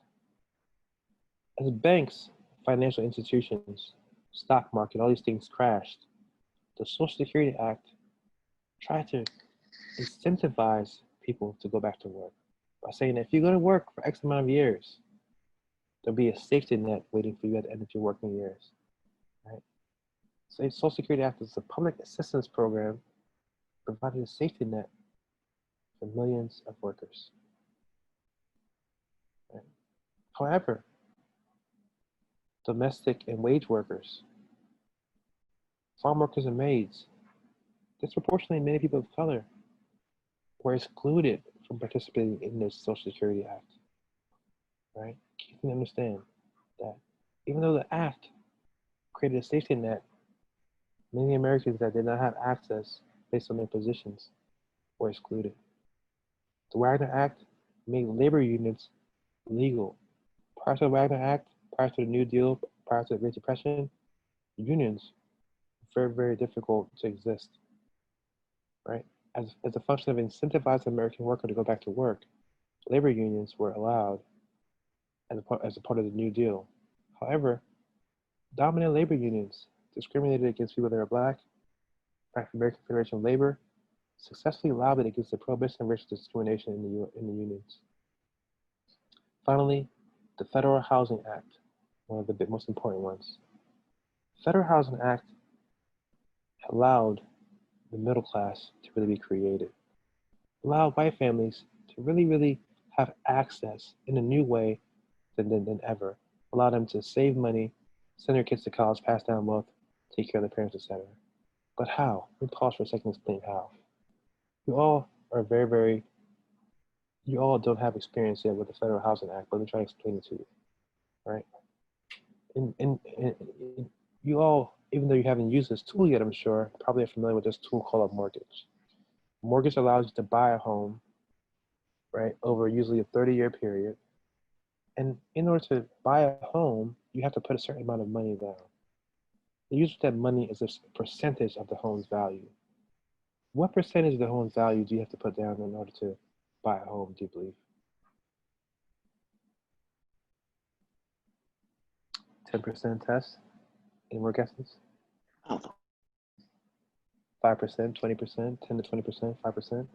As banks, financial institutions, stock market, all these things crashed, the Social Security Act tried to incentivize people to go back to work by saying that if you go to work for X amount of years, there'll be a safety net waiting for you at the end of your working years. Right? So the Social Security Act is a public assistance program providing a safety net for millions of workers. Right? However, domestic and wage workers, farm workers and maids, disproportionately many people of color, were excluded from participating in this Social Security Act. Right? You can understand that even though the act created a safety net, many Americans that did not have access based on their positions were excluded. The Wagner Act made labor unions legal. Prior to the Wagner Act, prior to the New Deal, prior to the Great Depression, unions were very, very difficult to exist. Right? As a function of incentivizing the American worker to go back to work, labor unions were allowed as a part of the New Deal. However, dominant labor unions discriminated against people that are black. American Federation of Labor successfully lobbied against the prohibition of racial discrimination in the unions. Finally, the Federal Housing Act, one of the most important ones. The Federal Housing Act allowed the middle class to really be created, allowed white families to really, really have access in a new way than ever, allowed them to save money, send their kids to college, pass down wealth, take care of their parents, etc. But how? Let me pause for a second and explain how. You all don't have experience yet with the Federal Housing Act, but let me try to explain it to you, right? You all, even though you haven't used this tool yet, I'm sure, probably are familiar with this tool called a mortgage. Mortgage allows you to buy a home, right, over usually a 30-year period. And in order to buy a home, you have to put a certain amount of money down. Usually that money is a percentage of the home's value. What percentage of the home's value do you have to put down in order to buy a home, do you believe? 10% test? Any more guesses? 5%, 20%, 10 to 20%, 5%?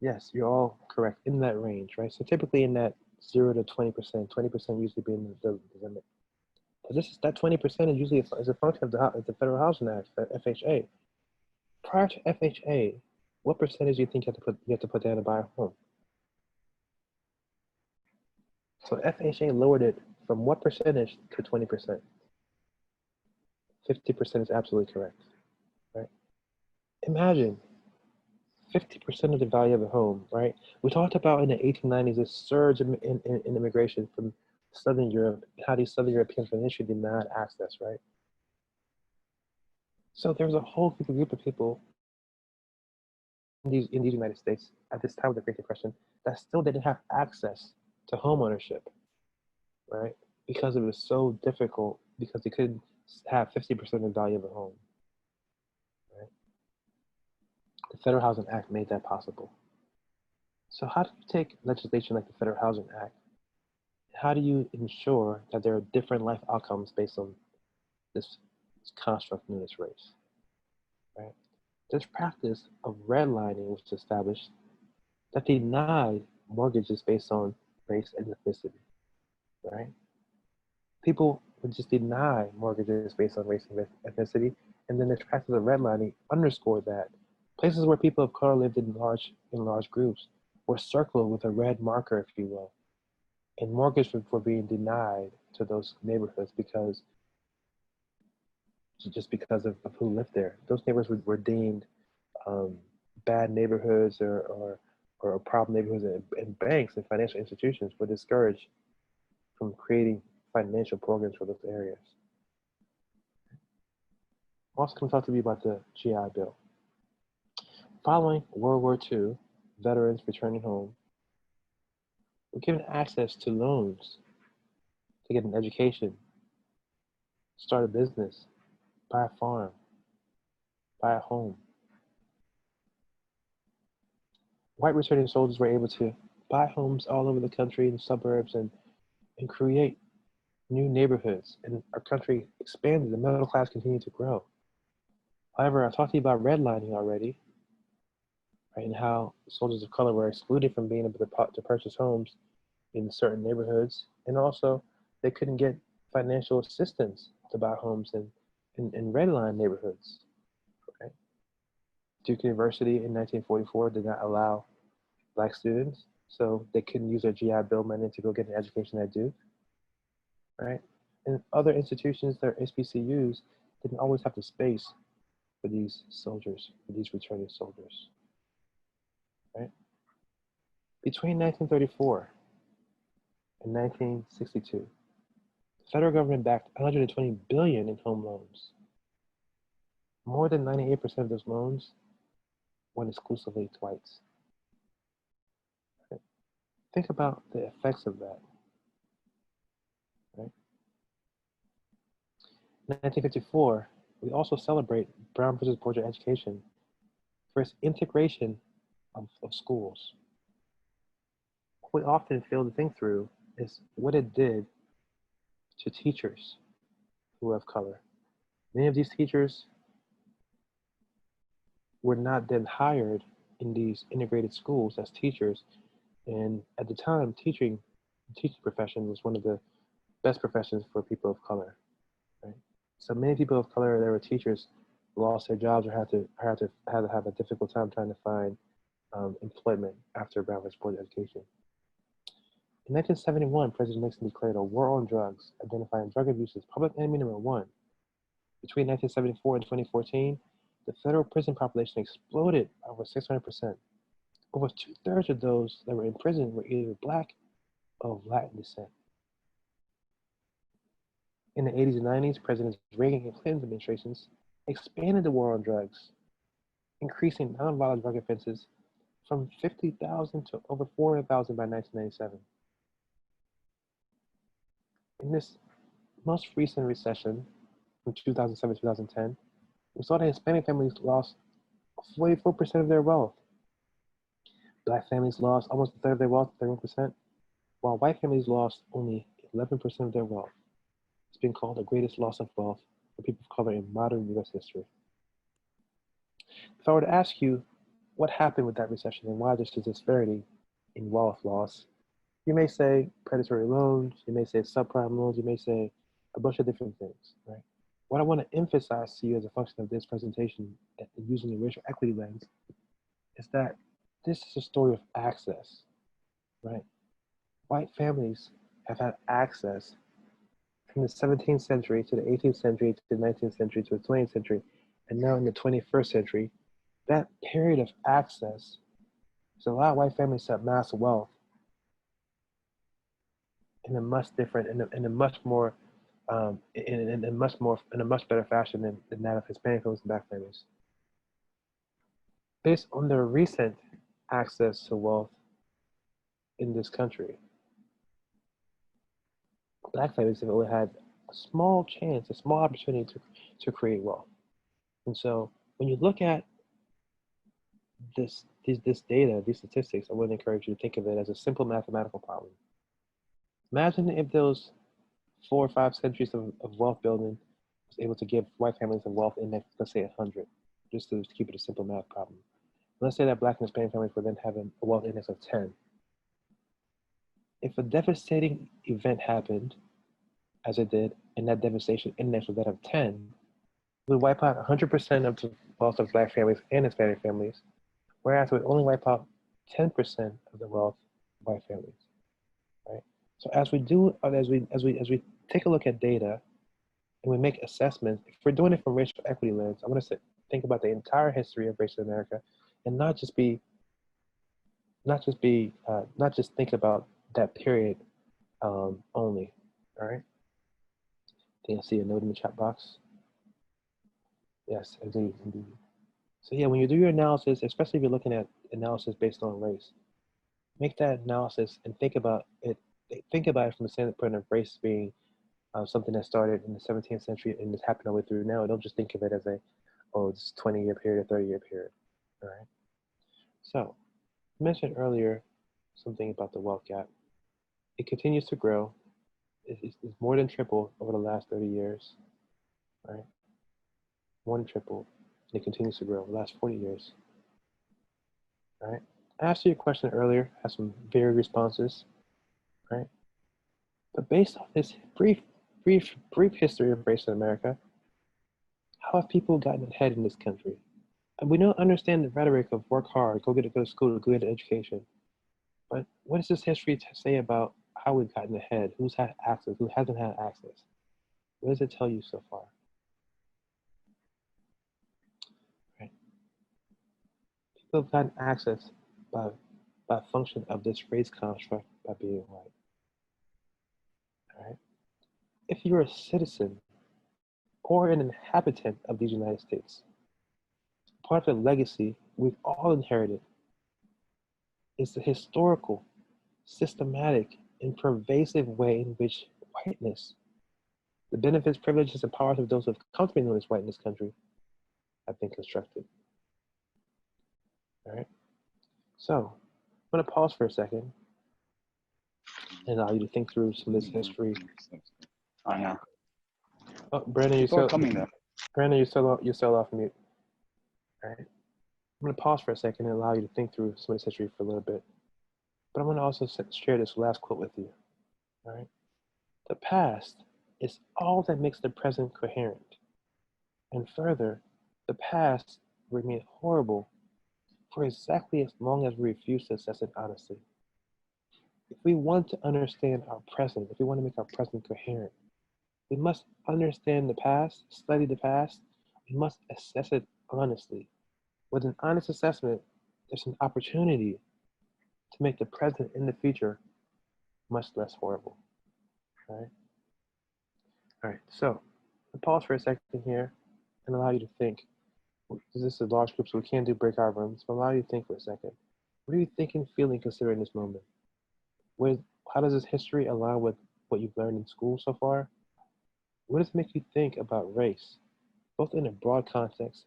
Yes, you're all correct, in that range, right? So typically in that 0 to 20%, 20% usually being the limit. But that 20% is usually as a function of the Federal Housing Act, the FHA. Prior to FHA, what percentage do you think you have to put down to buy a home? So FHA lowered it from what percentage to 20%? 50% is absolutely correct, right? Imagine 50% of the value of a home, right? We talked about in the 1890s this surge in immigration from Southern Europe, how these Southern Europeans initially did not access, right? So there was a whole group of people in these United States at this time of the Great Depression that still didn't have access to home ownership, right? Because it was so difficult, because they couldn't have 50% of the value of a home, right? The Federal Housing Act made that possible. So how do you take legislation like the Federal Housing Act How do you ensure that there are different life outcomes based on this construct in this race? Right? This practice of redlining was established that denied mortgages based on race and ethnicity. Right? People would just deny mortgages based on race and ethnicity, and then this practice of redlining underscored that places where people of color lived in large groups were circled with a red marker, if you will, and mortgages were being denied to those neighborhoods because just because of who lived there. Those neighborhoods were deemed um, bad neighborhoods or problem neighborhoods, and banks and financial institutions were discouraged from creating financial programs for those areas. I'm also going to talk to you about the GI Bill. Following World War II, veterans returning home were given access to loans to get an education, start a business, buy a farm, buy a home. White returning soldiers were able to buy homes all over the country in suburbs and create new neighborhoods. And our country expanded, the middle class continued to grow. However, I talked to you about redlining already, right, and how soldiers of color were excluded from being able to purchase homes in certain neighborhoods. And also, they couldn't get financial assistance to buy homes in redline neighborhoods. Right? Duke University in 1944 did not allow Black students, so they couldn't use their GI Bill money to go get an education at Duke. Right? And other institutions, their HBCUs, didn't always have the space for these soldiers, for these returning soldiers. Right? Between 1934 and 1962, the federal government backed 120 billion in home loans. More than 98% of those loans went exclusively to whites. Right? Think about the effects of that. Right? In 1954, we also celebrate Brown versus Board of Education for its integration of schools. What we often fail to think through is what it did to teachers who have color. Many of these teachers were not then hired in these integrated schools as teachers, and at the time, teaching profession was one of the best professions for people of color. Right? So many people of color that were teachers lost their jobs or had to have a difficult time trying to find employment after Brown versus Board of Education. In 1971, President Nixon declared a war on drugs, identifying drug abuse as public enemy number one. Between 1974 and 2014, the federal prison population exploded by over 600%. Over 2/3 of those that were in prison were either Black or of Latin descent. In the 80s and 90s, Presidents Reagan and Clinton's administrations expanded the war on drugs, increasing nonviolent drug offenses from 50,000 to over 400,000 by 1997. In this most recent recession, from 2007 to 2010, we saw that Hispanic families lost 44% of their wealth. Black families lost almost a third of their wealth, 31%, while white families lost only 11% of their wealth. It's been called the greatest loss of wealth for people of color in modern US history. If I were to ask you what happened with that recession and why there's this disparity in wealth loss, you may say predatory loans, you may say subprime loans, you may say a bunch of different things, right? What I want to emphasize to you as a function of this presentation, using the racial equity lens, is that this is a story of access, right? White families have had access from the 17th century to the 18th century to the 19th century to the 20th century, and now in the 21st century. That period of access has allowed white families to amass wealth in a much different, in a much more, in a much better fashion than that of Hispanic families and Black families. Based on the recent access to wealth in this country, Black families have only had a small chance, a small opportunity to create wealth. And so when you look at this data, these statistics, I would encourage you to think of it as a simple mathematical problem. Imagine if those 4 or 5 centuries of wealth building was able to give white families a wealth index, let's say 100, just to keep it a simple math problem. Let's say that black and Hispanic families were then having a wealth index of 10. If a devastating event happened, as it did, and that devastation index was that of 10, it would wipe out 100% of the wealth of black families and Hispanic families, whereas it would only wipe out 10% of the wealth of white families, right? So as we take a look at data and we make assessments, if we're doing it from racial equity lens, I want to think about the entire history of race in America, and not just think about that period only. All right. I think I see a note in the chat box. Yes, indeed, indeed. So yeah, when you do your analysis, especially if you're looking at analysis based on race, make that analysis and think about it. Think about it from the standpoint of race being something that started in the 17th century and is happening all the way through now. Don't just think of it as it's 20-year period, a 30-year period. All right. So I mentioned earlier something about the wealth gap. It continues to grow. It's more than tripled over the last 30 years. Right. More than tripled. And it continues to grow over the last 40 years. All right. I asked you a question earlier, had some varied responses, right? But based on this brief history of race in America, how have people gotten ahead in this country? And we don't understand the rhetoric of work hard, go to school, go get an education. But what does this history say about how we've gotten ahead? Who's had access? Who hasn't had access? What does it tell you so far? Right. People have gotten access by function of this race construct by being white. All right. If you're a citizen or an inhabitant of these United States, part of the legacy we've all inherited is the historical, systematic, and pervasive way in which whiteness, the benefits, privileges, and powers of those who have come to be known as white in this country, have been constructed. All right. So I'm going to pause for a second and allow you to think through some of this history. I know. Oh, Brandon, People are coming there. Brandon, you're still off mute. All right. I'm going to pause for a second and allow you to think through some of this history for a little bit. But I'm going to also share this last quote with you. All right. The past is all that makes the present coherent. And further, the past will remain horrible for exactly as long as we refuse to assess it honestly. If we want to understand our present, if we want to make our present coherent, we must understand the past, study the past, we must assess it honestly. With an honest assessment, there's an opportunity to make the present and the future much less horrible. All right. All right. So I'll pause for a second here and allow you to think. This is a large group, so we can't do breakout rooms, but allow you to think for a second. What are you thinking, feeling, considering this moment? How does this history align with what you've learned in school so far? What does it make you think about race, both in a broad context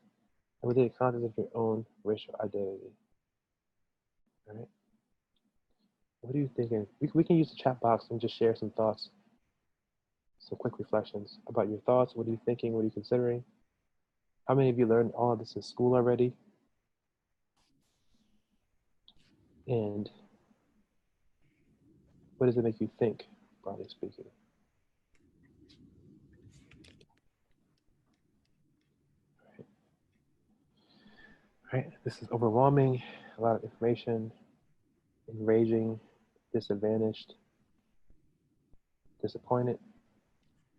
and within the context of your own racial identity? All right. What are you thinking? We can use the chat box and just share some thoughts, some quick reflections about your thoughts. What are you thinking? What are you considering? How many of you learned all of this in school already? And what does it make you think, broadly speaking? All right. This is overwhelming, a lot of information, enraging, disadvantaged, disappointed.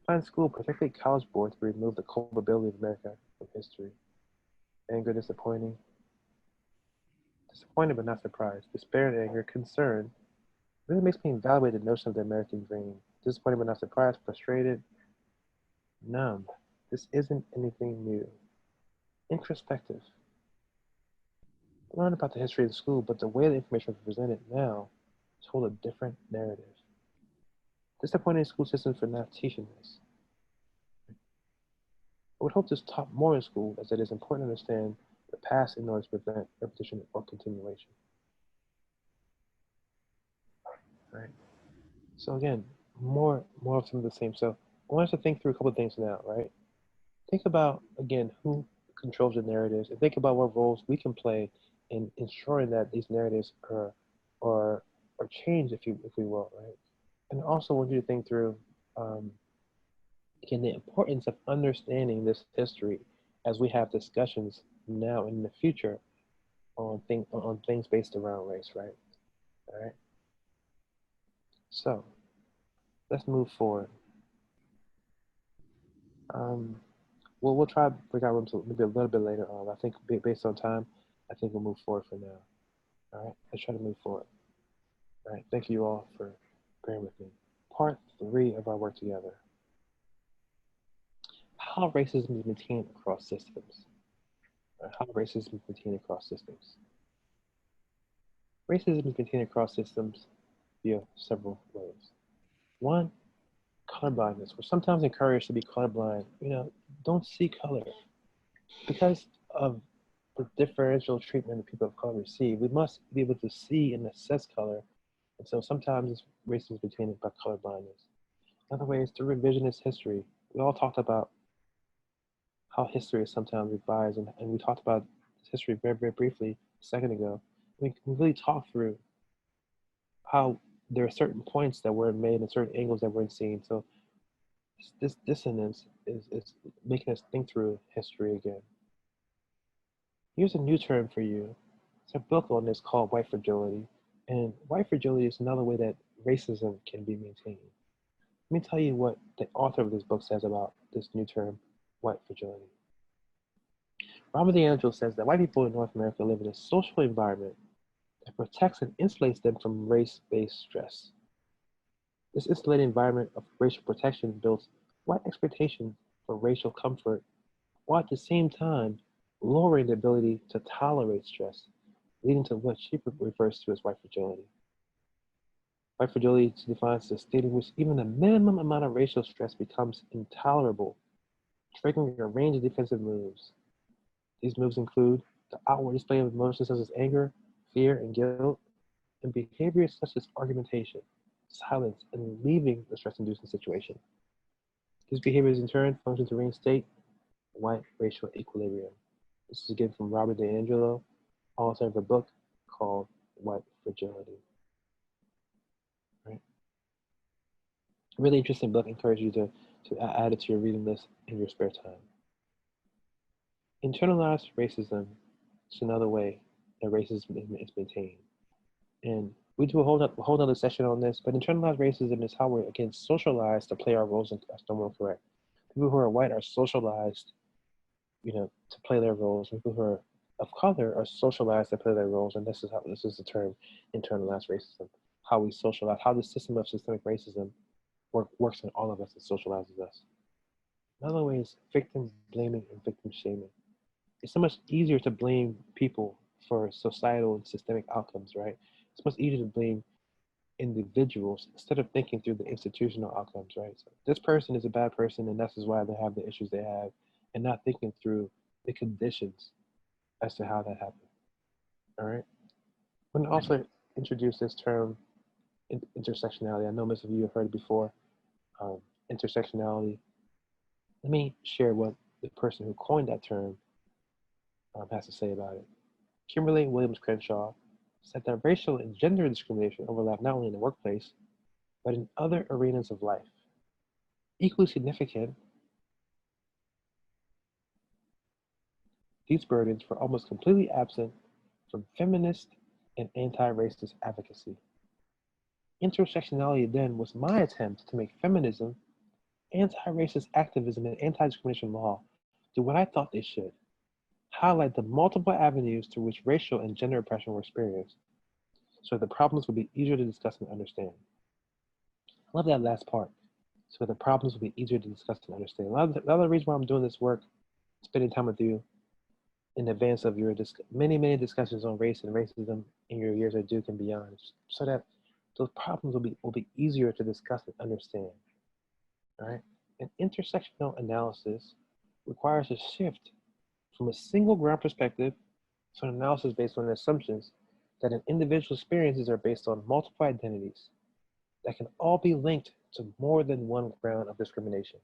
Find school, particularly college boards, to remove the culpability of America from history. Anger, disappointed but not surprised. Despair and anger, concern. Really makes me evaluate the notion of the American dream. Disappointed but not surprised, frustrated, numb. This isn't anything new. Introspective. Learn about the history of the school, but the way the information is presented now told a different narrative. Disappointed in school systems for not teaching this. I would hope this taught more in school, as it is important to understand the past in order to prevent repetition or continuation. Right. So again, more of some of the same. So I want us to think through a couple of things now, right? Think about again who controls the narratives, and think about what roles we can play in ensuring that these narratives are are changed, if we will, right? And also want you to think through um, again the importance of understanding this history as we have discussions now and in the future on things based around race, right? All right. So let's move forward. Um, we'll try to break out rooms maybe a little bit later on. I think based on time, I think we'll move forward for now. All right, let's try to move forward. All right, thank you all for bearing with me. Part three of our work together: how racism is maintained across systems. How racism is maintained across systems. Racism is maintained across systems via several ways. One, colorblindness. We're sometimes encouraged to be colorblind. Don't see color because of the differential treatment that people of color receive. We must be able to see and assess color, and so sometimes racism is maintained by colorblindness. Another way is through revisionist history. We all talked about how history is sometimes revised, and we talked about history very, very briefly a second ago. We can really talk through how there are certain points that were made and certain angles that weren't seen. So this dissonance is making us think through history again. Here's a new term for you. It's a book on this called white fragility. And white fragility is another way that racism can be maintained. Let me tell you what the author of this book says about this new term, white fragility. Robert DiAngelo says that white people in North America live in a social environment that protects and insulates them from race-based stress. This insulated environment of racial protection builds white expectations for racial comfort, while at the same time lowering the ability to tolerate stress, leading to what she refers to as white fragility. White fragility defines a state in which even the minimum amount of racial stress becomes intolerable, triggering a range of defensive moves. These moves include the outward display of emotions such as anger, fear, and guilt, and behaviors such as argumentation, silence, and leaving the stress-inducing situation. These behaviors in turn function to reinstate white racial equilibrium. This is again from Robert DiAngelo, author of a book called White Fragility. Right? A really interesting book. I encourage you to add it to your reading list in your spare time. Internalized racism is another way that racism is maintained. And we do a whole other session on this, but internalized racism is how we're, again, socialized to play our roles as normal correct. People who are white are socialized, to play their roles. People who are of color are socialized to play their roles, and this is the term internalized racism. How we socialize, how the system of systemic racism works on all of us and socializes us. Another way is victim blaming and victim shaming. It's so much easier to blame people for societal and systemic outcomes, right? It's much easier to blame individuals instead of thinking through the institutional outcomes, right? So this person is a bad person, and this is why they have the issues they have, and not thinking through the conditions as to how that happened. All right. I'm going to also introduce this term, intersectionality. I know most of you have heard it before. Um, intersectionality. Let me share what the person who coined that term has to say about it. Kimberly Williams Crenshaw said that racial and gender discrimination overlap not only in the workplace, but in other arenas of life. Equally significant, these burdens were almost completely absent from feminist and anti-racist advocacy. Intersectionality then was my attempt to make feminism, anti-racist activism, and anti-discrimination law do what I thought they should: highlight the multiple avenues through which racial and gender oppression were experienced, so the problems would be easier to discuss and understand. I love that last part. So the problems will be easier to discuss and understand. The other reason why I'm doing this work, spending time with you in advance of your many discussions on race and racism in your years at Duke and beyond, so that those problems will be easier to discuss and understand. All right. An intersectional analysis requires a shift from a single ground perspective to an analysis based on assumptions that an individual's experiences are based on multiple identities. that can all be linked to more than one ground of discrimination,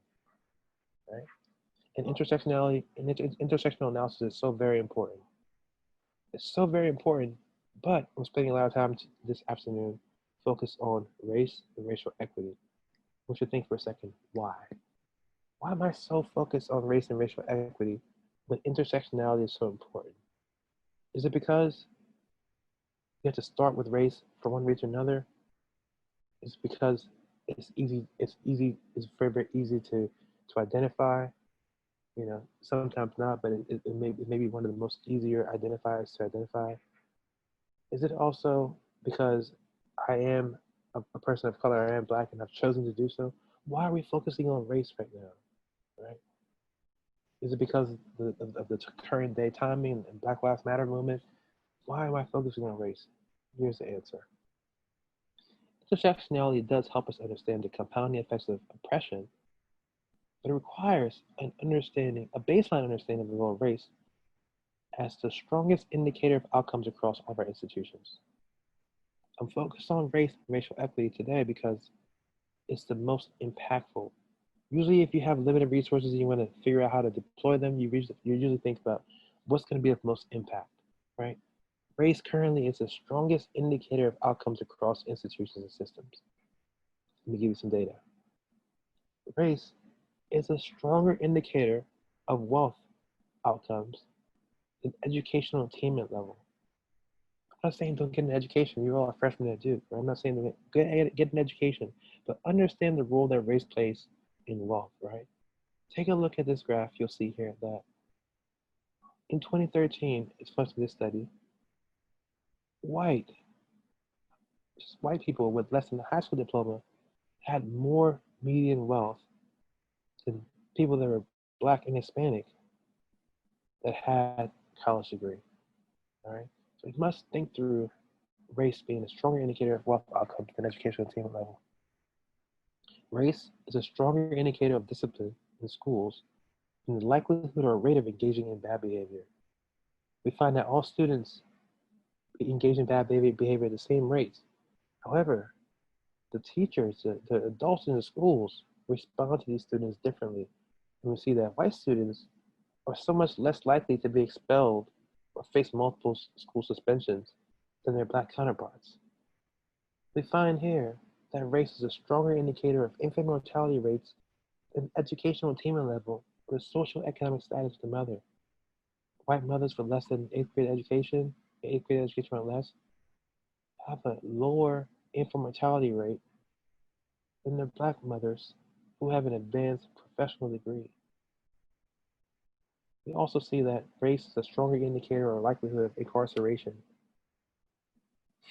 right? And intersectionality and intersectional analysis is so very important. It's so very important, but I'm spending a lot of time this afternoon focused on race and racial equity. We should think for a second, why? Why am I so focused on race and racial equity when intersectionality is so important? Is it because you have to start with race for one reason or another? Is it because it's very, very easy to identify? You know, sometimes not, but it may be one of the most easier identifiers to identify. Is it also because I am a person of color, I am black, and I've chosen to do so? Why are we focusing on race right now, right? Is it because of the current day timing and Black Lives Matter movement? Why am I focusing on race? Here's the answer. Intersectionality does help us understand the compounding effects of oppression, but it requires an understanding, a baseline understanding of the role of race as the strongest indicator of outcomes across all of our institutions. I'm focused on race and racial equity today because it's the most impactful. Usually, if you have limited resources and you want to figure out how to deploy them, you usually think about what's going to be of most impact, right? Race currently is the strongest indicator of outcomes across institutions and systems. Let me give you some data. Race is a stronger indicator of wealth outcomes than educational attainment level. I'm not saying don't get an education. You're all a freshman at Duke. Right? I'm not saying don't get an education, but understand the role that race plays in wealth, right? Take a look at this graph. You'll see here that in 2013, it's funny this study, white, just white people with less than a high school diploma had more median wealth than people that were black and Hispanic that had a college degree. All right. So you must think through race being a stronger indicator of wealth outcomes than educational attainment level. Race is a stronger indicator of discipline in schools than the likelihood or rate of engaging in bad behavior. We find that all students engage in bad behavior at the same rates. However, the teachers, the adults in the schools respond to these students differently. And we see that white students are so much less likely to be expelled or face multiple school suspensions than their black counterparts. We find here that race is a stronger indicator of infant mortality rates than educational attainment level or the social economic status of the mother. White mothers with less than eighth grade education or less, have a lower infant mortality rate than their black mothers who have an advanced professional degree. We also see that race is a stronger indicator or likelihood of incarceration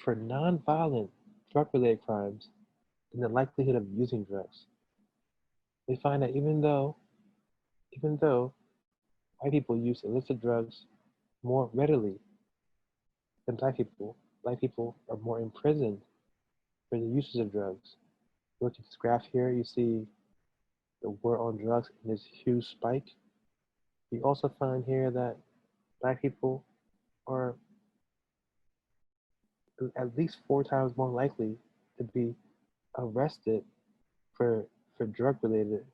for nonviolent drug-related crimes than the likelihood of using drugs. We find that even though white people use illicit drugs more readily than black people are more imprisoned for the uses of drugs. Look at this graph here, you see the war on drugs in this huge spike. You also find here that black people are at least 4 times more likely to be arrested for drug-related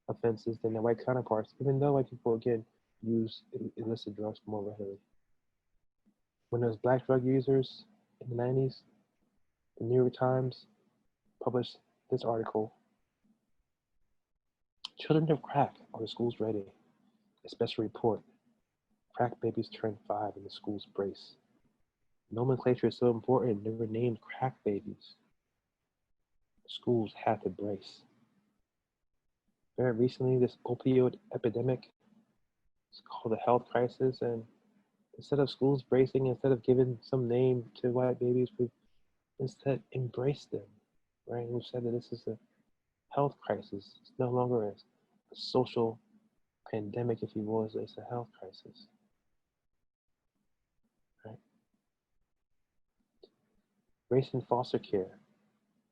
offenses than their white counterparts, even though white people again use illicit drugs more readily. When there's black drug users in the 90s, the New York Times published this article: "Children of crack, are the schools ready? A special report. Crack babies turn 5 in the school's brace. Nomenclature is so important, they were named crack babies. Schools had to brace." Very recently, this opioid epidemic is called a health crisis, and instead of schools bracing, instead of giving some name to white babies, we've instead embraced them, right? And we've said that this is a health crisis. It's no longer a social pandemic, if you will, it's a health crisis, right? Race in foster care.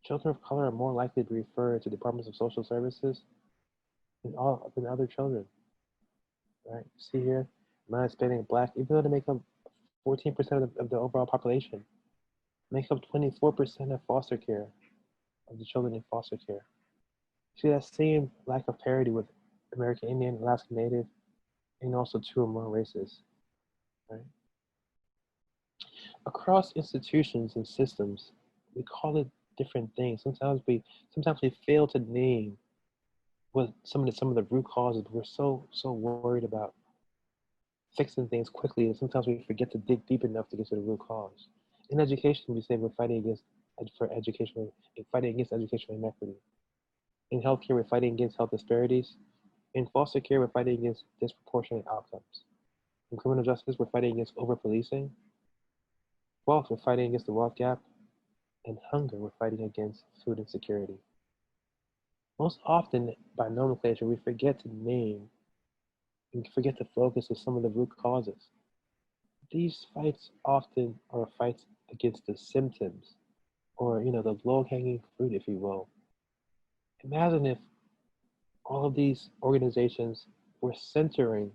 Children of color are more likely to be referred to departments of social services than other children, right? See here, non-Hispanic, black, even though they make up 14% of the overall population, make up 24% of foster care. of the children in foster care. See that same lack of parity with American Indian, Alaska Native, and also two or more races, right? Across institutions and systems, we call it different things. Sometimes we fail to name what some of the root causes, but we're so worried about fixing things quickly, and sometimes we forget to dig deep enough to get to the root cause. In education, we say we're fighting against fighting against educational inequity. In healthcare, we're fighting against health disparities. In foster care, we're fighting against disproportionate outcomes. In criminal justice, we're fighting against over-policing. Wealth, we're fighting against the wealth gap. And hunger, we're fighting against food insecurity. Most often, by nomenclature, we forget to name and forget to focus on some of the root causes. These fights often are fights against the symptoms, or the low-hanging fruit, if you will. Imagine if all of these organizations were centering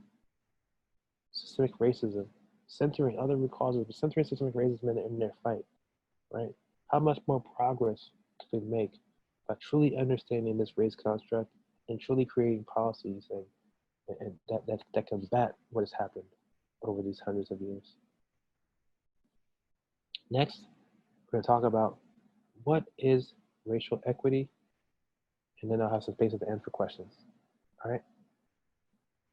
systemic racism, centering other root causes, but centering systemic racism in their fight, right? How much more progress could we make by truly understanding this race construct and truly creating policies and that combat what has happened over these hundreds of years. Next, we're going to talk about what is racial equity, and then I'll have some space at the end for questions. All right.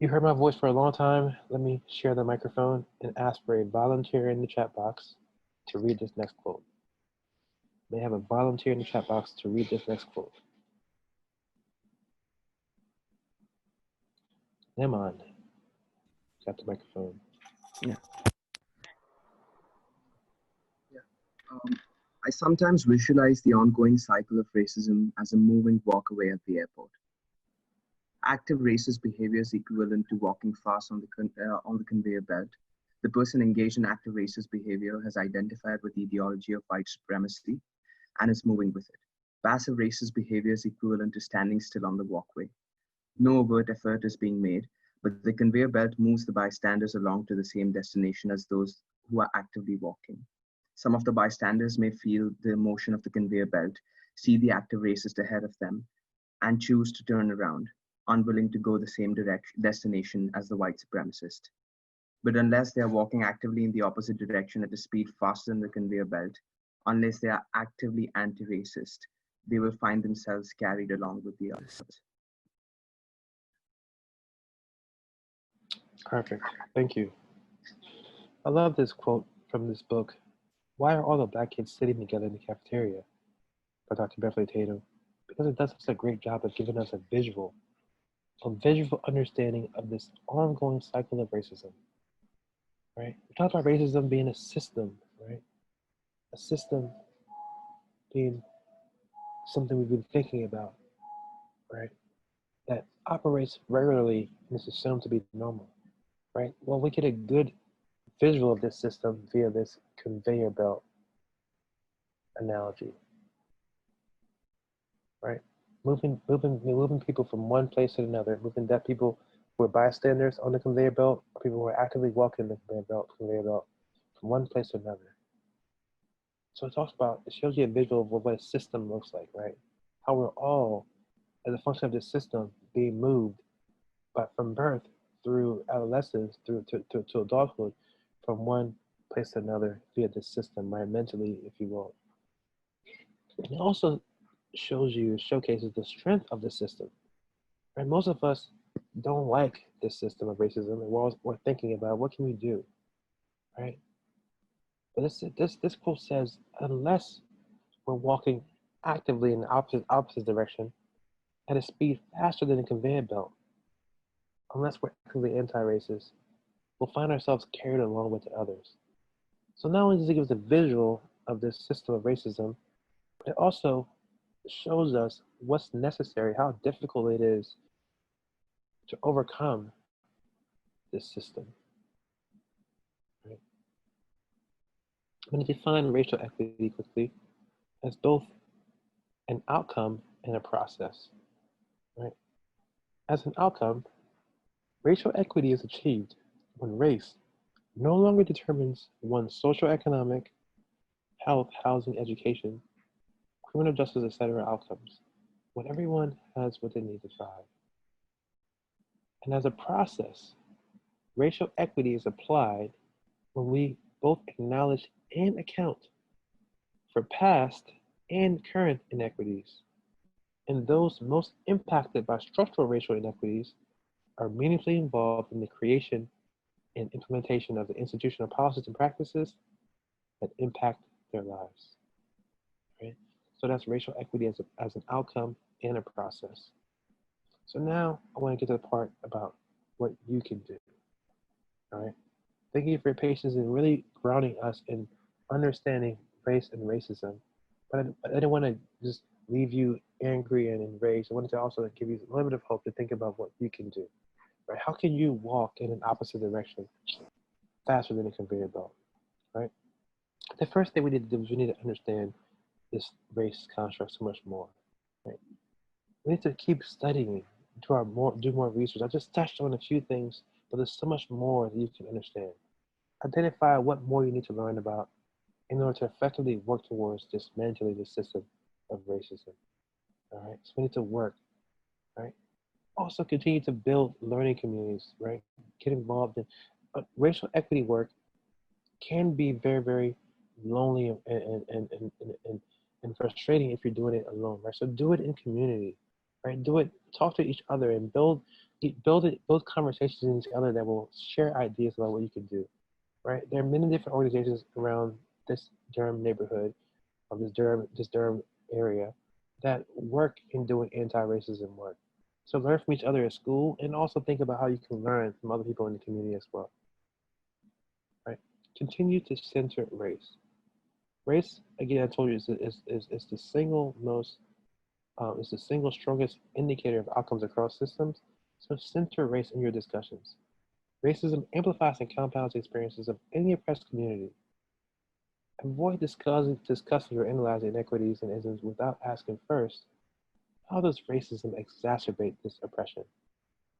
You heard my voice for a long time. Let me share the microphone and ask for a volunteer in the chat box to read this next quote. May I have a volunteer in the chat box to read this next quote? Neman, got the microphone. Yeah. I sometimes visualize the ongoing cycle of racism as a moving walkway at the airport. Active racist behavior is equivalent to walking fast on the conveyor belt. The person engaged in active racist behavior has identified with the ideology of white supremacy and is moving with it. Passive racist behavior is equivalent to standing still on the walkway. No overt effort is being made, but the conveyor belt moves the bystanders along to the same destination as those who are actively walking. Some of the bystanders may feel the motion of the conveyor belt, see the active racist ahead of them, and choose to turn around, unwilling to go the same destination as the white supremacist. But unless they are walking actively in the opposite direction at a speed faster than the conveyor belt, unless they are actively anti-racist, they will find themselves carried along with the others. Perfect. Thank you. I love this quote from this book, Why Are All the Black Kids Sitting Together in the Cafeteria? By Dr. Beverly Tatum, because it does such a great job of giving us a visual understanding of this ongoing cycle of racism, right? We talk about racism being a system, right? A system being something we've been thinking about, right? That operates regularly and is assumed to be normal, right? Well, we get a good visual of this system via this conveyor belt analogy, right? Moving people from one place to another, moving deaf people who are bystanders on the conveyor belt, or people who are actively walking the conveyor belt from one place to another. So it shows you a visual of what a system looks like, right? How we're all, as a function of this system, being moved from birth through adolescence, through to adulthood, from one place to another via this system, right? Mentally, if you will. It also showcases the strength of the system. Right? Most of us don't like this system of racism, and we're thinking about what can we do, right? But this quote says, unless we're walking actively in the opposite direction at a speed faster than a conveyor belt, unless we're actively anti-racist, we'll find ourselves carried along with the others. So not only does it give us a visual of this system of racism, but it also shows us what's necessary, how difficult it is to overcome this system. Right? I'm going to define racial equity quickly as both an outcome and a process. Right? As an outcome, racial equity is achieved when race no longer determines one's socioeconomic, health, housing, education, criminal justice, etc. outcomes, when everyone has what they need to thrive. And as a process, racial equity is applied when we both acknowledge and account for past and current inequities. And those most impacted by structural racial inequities are meaningfully involved in the creation and implementation of the institutional policies and practices that impact their lives. Right? So that's racial equity as an outcome and a process. So now I want to get to the part about what you can do. All right. Thank you for your patience and really grounding us in understanding race and racism. But I didn't want to just leave you angry and enraged. I wanted to also give you a little bit of hope to think about what you can do. Right? How can you walk in an opposite direction faster than a conveyor belt? Right? The first thing we need to do is we need to understand this race construct so much more. Right? We need to keep studying, do more research. I just touched on a few things, but there's so much more that you can understand. Identify what more you need to learn about in order to effectively work towards dismantling the system of racism. All right, so we need to work. Right. Also, continue to build learning communities. Right. Get involved in racial equity work. Can be very, very lonely and frustrating if you're doing it alone. Right. So do it in community. Right. Do it. Talk to each other and build conversations with each other that will share ideas about what you can do. Right. There are many different organizations around this Durham neighborhood, of this Durham area, that work in doing anti-racism work. So learn from each other at school, and also think about how you can learn from other people in the community as well. Right? Continue to center race. Race, again, I told you, is the single most, is the single strongest indicator of outcomes across systems. So center race in your discussions. Racism amplifies and compounds the experiences of any oppressed community. Avoid discussing or analyzing inequities and isms without asking first, how does racism exacerbate this oppression?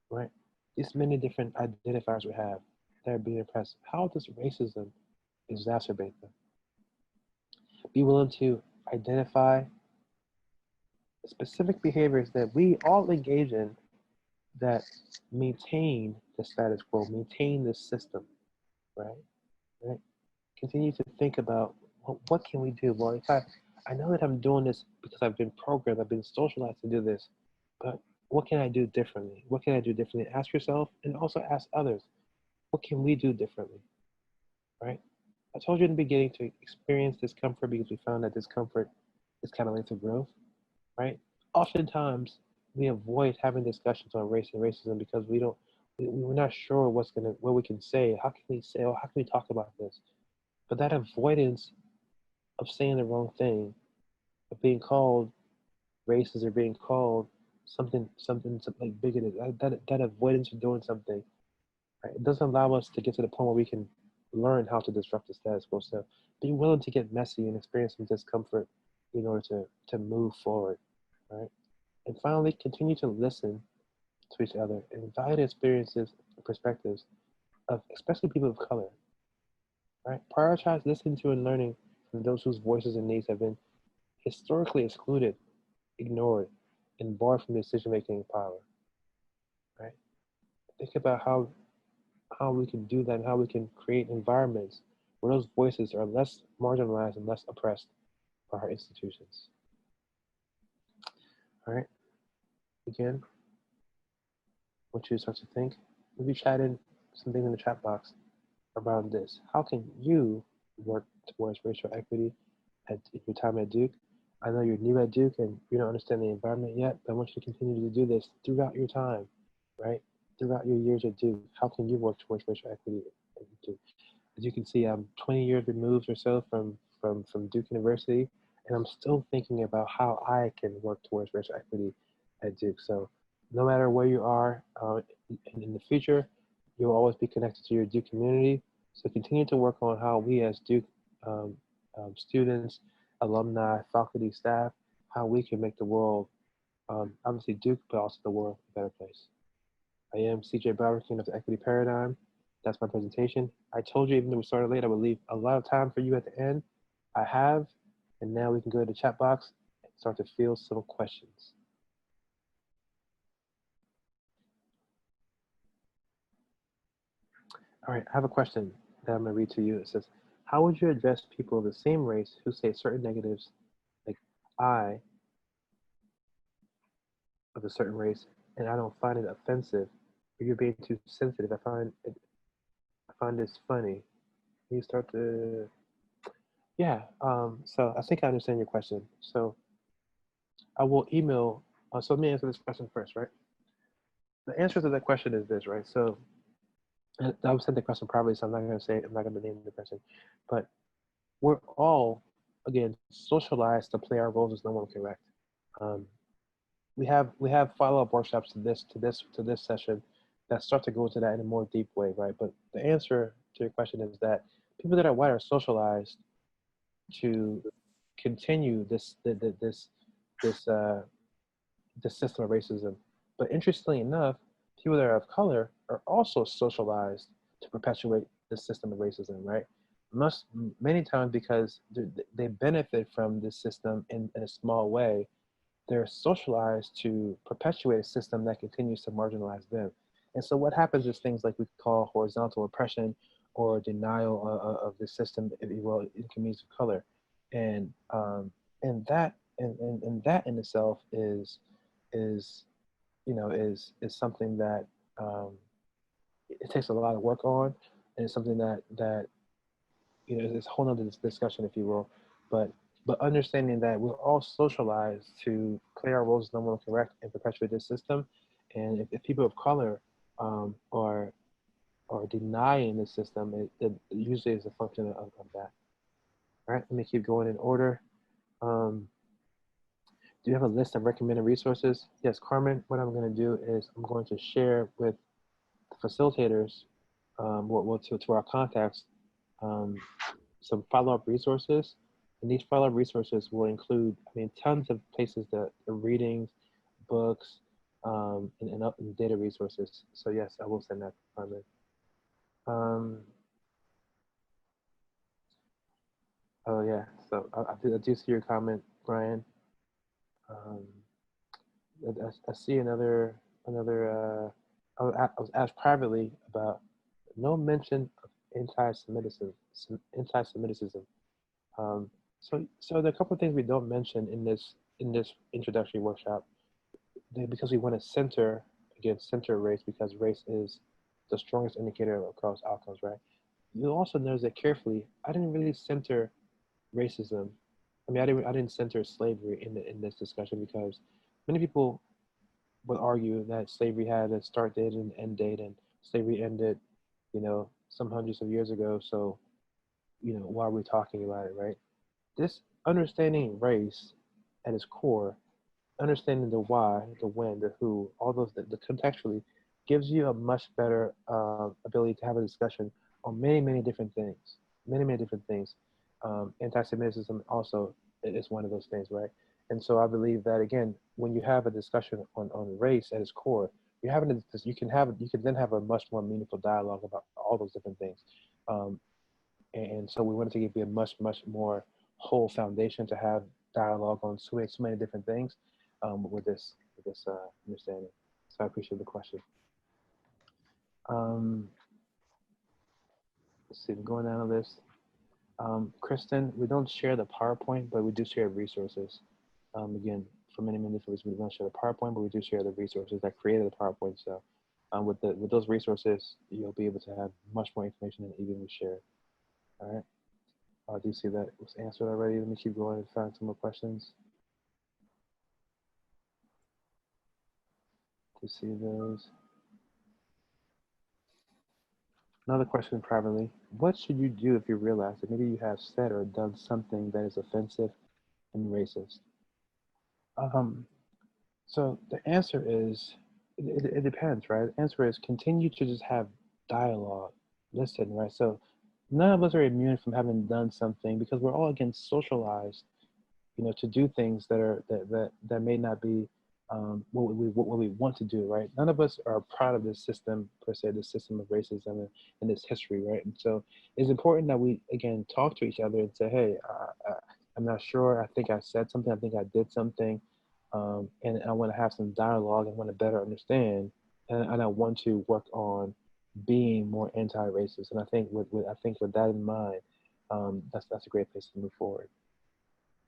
Right? These many different identifiers we have that are being oppressed. How does racism exacerbate them? Be willing to identify specific behaviors that we all engage in that maintain the status quo, maintain the system, right? Right? Continue to think about, well, what can we do? Well, if I know that I'm doing this because I've been programmed, I've been socialized to do this, but what can I do differently? What can I do differently? Ask yourself and also ask others, what can we do differently? Right? I told you in the beginning to experience discomfort because we found that discomfort is kind of linked to growth, right? Oftentimes we avoid having discussions on race and racism because we're not sure what we can say. How can we say, or how can we talk about this? But that avoidance of saying the wrong thing, of being called racist or being called something like bigoted, that avoidance of doing something, right? It doesn't allow us to get to the point where we can learn how to disrupt the status quo. So be willing to get messy and experience some discomfort in order to move forward, right? And finally, continue to listen to each other and value the experiences and perspectives of especially people of color, right? Prioritize listening to and learning from those whose voices and needs have been historically excluded, ignored, and barred from decision-making power, right? Think about how we can do that and how we can create environments where those voices are less marginalized and less oppressed by our institutions. All right. Again, I want you to start to think. Maybe chat in something in the chat box around this. How can you work towards racial equity at your time at Duke? I know you're new at Duke and you don't understand the environment yet, but I want you to continue to do this throughout your time, right? Throughout your years at Duke. How can you work towards racial equity at Duke? As you can see, I'm 20 years removed or so from Duke University, and I'm still thinking about how I can work towards racial equity at Duke. So no matter where you are in the future, you'll always be connected to your Duke community. So continue to work on how we as Duke students, alumni, faculty, staff, how we can make the world, obviously Duke, but also the world a better place. I am CJ Bowerkin of the Equity Paradigm. That's my presentation. I told you, even though we started late, I would leave a lot of time for you at the end. I have, and now we can go to the chat box start to field some questions. All right, I have a question that I'm going to read to you. It says, how would you address people of the same race who say certain negatives, like I of a certain race, and I don't find it offensive, or you're being too sensitive? I find this funny. You start to, yeah. So I think I understand your question. So I will email. So let me answer this question first, right? The answer to that question is this, right? So I was sent the question privately, so I'm not going to say, I'm not going to name the person, but we're all, again, socialized to play our roles as no one correct. Um, we have follow-up workshops to this session that start to go into that in a more deep way, right? But the answer to your question is that people that are white are socialized to continue this this system of racism. But interestingly enough, people that are of color are also socialized to perpetuate the system of racism, right? Most Many times because they benefit from this system in a small way, they're socialized to perpetuate a system that continues to marginalize them. And so what happens is things like we call horizontal oppression or denial of the system, if you will, in communities of color. And that in itself is is something that it takes a lot of work on, and it's something that is a whole nother discussion, if you will. But understanding that we're all socialized to play our roles as number one correct and perpetuate this system, and if people of color are denying the system, it usually is a function of that. All right, let me keep going in order. Um, do you have a list of recommended resources? Yes, Carmen. What I'm going to do is I'm going to share with the facilitators, to our contacts, um, some follow-up resources. And these follow-up resources will include, I mean, tons of places that readings, books, and data resources. So yes, I will send that, Carmen. Um, oh yeah, so I do see your comment, Brian. Um, I see I was asked privately about no mention of anti-Semitism. Anti-Semitism. Um, so there are a couple of things we don't mention in this introductory workshop, because we want to center race, because race is the strongest indicator across outcomes, right? You'll also notice that carefully, I didn't really center racism. I mean, I didn't center slavery in this discussion, because many people would argue that slavery had a start date and end date, and slavery ended, some hundreds of years ago. So, why are we talking about it, right? This understanding race at its core, understanding the why, the when, the who, all those, the contextually, gives you a much better ability to have a discussion on many, many different things. Many, many different things. Anti-Semitism also is one of those things, right? And so I believe that, again, when you have a discussion on race at its core, you can then have a much more meaningful dialogue about all those different things. Um, and so we wanted to give you a much, much more whole foundation to have dialogue on so many different things, with this understanding. So I appreciate the question. Um, let's see, going down the list. Kristen, we don't share the PowerPoint, but we do share resources. Again, for many, many different reasons, we don't share the PowerPoint, but we do share the resources that created the PowerPoint. So with those resources, you'll be able to have much more information than even we share. All right. Do you see that it was answered already? Let me keep going and find some more questions. To see those. Another question privately. What should you do if you realize that maybe you have said or done something that is offensive and racist? Um, so the answer is, it depends, right? The answer is continue to just have dialogue, listen, right? So none of us are immune from having done something, because we're all, again, socialized, to do things that may not be what we want to do, right? None of us are proud of this system per se, the system of racism and this history, right? And so it's important that we, again, talk to each other and say, hey, I'm not sure. I think I said something. I think I did something. And I want to have some dialogue and want to better understand. And I want to work on being more anti-racist. And I think with that in mind, that's a great place to move forward.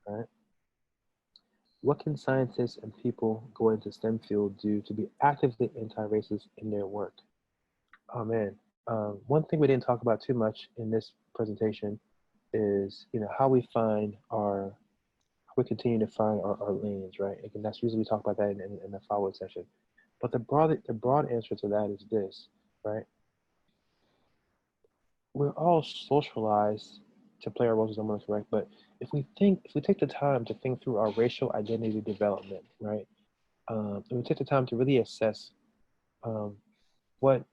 All right. What can scientists and people going into STEM field do to be actively anti-racist in their work? Oh man, one thing we didn't talk about too much in this presentation is how we find our we continue to find our lanes, right? And that's usually we talk about that in the follow-up session. But the broad answer to that is this, right? We're all socialized to play our roles as someone correct, but if we take the time to think through our racial identity development, right? And we take the time to really assess um, what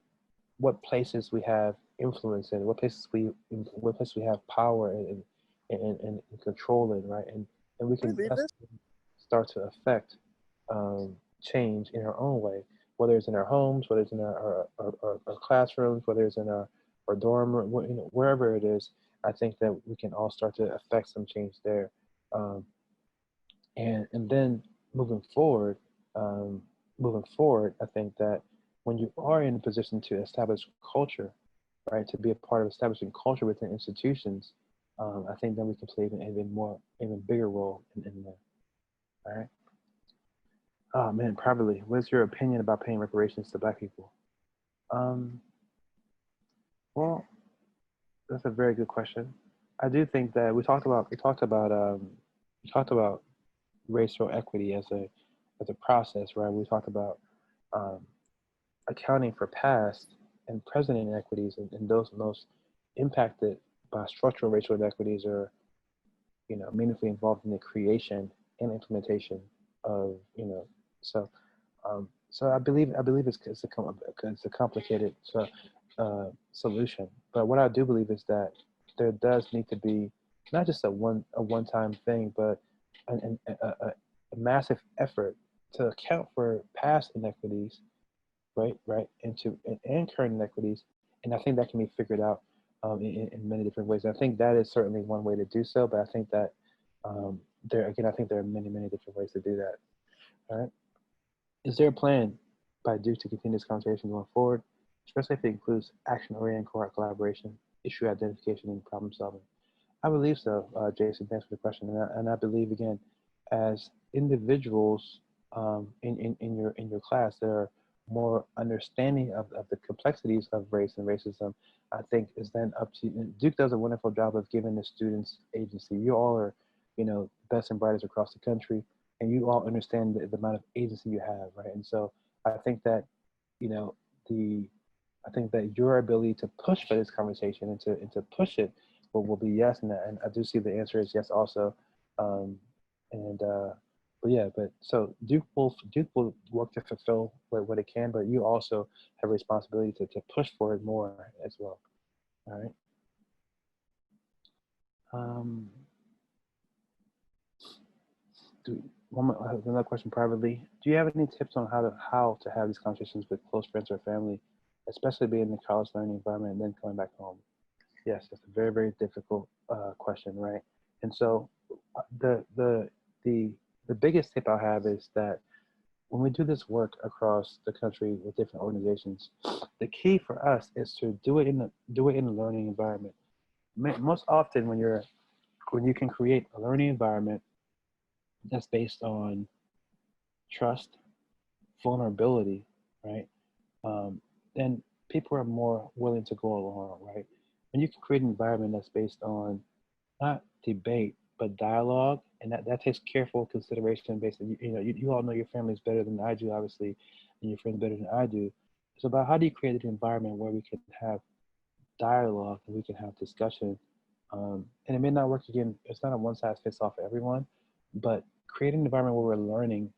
places we have influence in, what places we have power and control in, right? And we can start to affect change in our own way, whether it's in our homes, whether it's in our classrooms, whether it's in our dorm room, wherever it is. I think that we can all start to affect some change there. Um, and then moving forward, um, I think that when you are in a position to establish culture, right, to be a part of establishing culture within institutions, I think then we can play even bigger role in there. All right. Oh man, privately, what's your opinion about paying reparations to Black people? Um, well, that's a very good question. I do think that we talked about racial equity as a process, right? We talked about um, accounting for past and present inequities, and those most impacted by structural racial inequities are meaningfully involved in the creation and implementation of so I believe it's a complicated solution, but what I do believe is that there does need to be not just a one-time thing, but a massive effort to account for past inequities, right, and current inequities, and I think that can be figured out in many different ways. And I think that is certainly one way to do so, but I think that I think there are many different ways to do that. All right. Is there a plan by Duke to continue this conversation going forward, especially if it includes action-oriented collaboration, issue identification, and problem solving? I believe so, Jason. Thanks for the question, and I believe again, as individuals in your class, that are more understanding of the complexities of race and racism. I think is then up to Duke does a wonderful job of giving the students agency. You all are, best and brightest across the country, and you all understand the amount of agency you have, right? And so I think that, you know, the I think that your ability to push for this conversation and to push it will be yes, and I do see the answer is yes also. Um, and but yeah, but so Duke will work to fulfill what it can, but you also have a responsibility to push for it more as well. All right. Um, another question privately. Do you have any tips on how to have these conversations with close friends or family, especially being in the college learning environment and then coming back home? Yes, that's a very difficult question, right? And so the the the the biggest tip I have is that when we do this work across the country with different organizations, the key for us is to do it in a learning environment. Most often, when you can create a learning environment that's based on trust, vulnerability, right? Um, then people are more willing to go along, right? When you can create an environment that's based on not debate, but dialogue, and that takes careful consideration based on you all know your families better than I do, obviously, and your friends better than I do. It's about how do you create an environment where we can have dialogue and we can have discussion. And it may not work again. It's not a one size fits all for everyone, but creating an environment where we're learning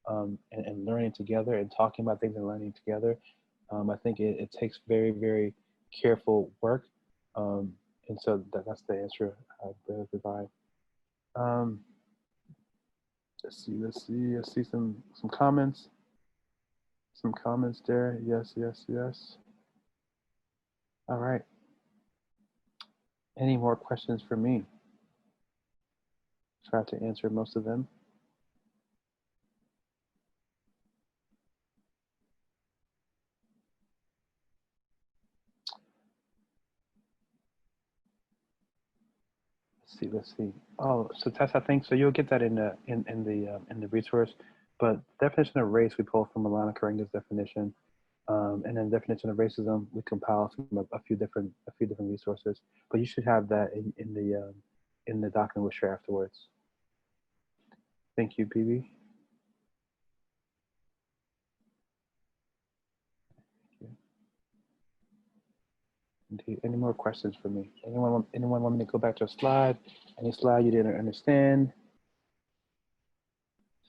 and learning together and talking about things and learning together. I think it takes very careful work. Um, and so that's the answer I will provide. Um, let's see some comments. Some comments there. Yes. All right. Any more questions for me? Try to answer most of them. Let's see. Oh, so Tess, I think so. You'll get that in the resource. But definition of race we pull from Milana Karenga's definition, and then definition of racism we compile from a few different resources. But you should have that in the document we'll share afterwards. Thank you, BB. Any more questions for me? Anyone want me to go back to a slide? Any slide you didn't understand?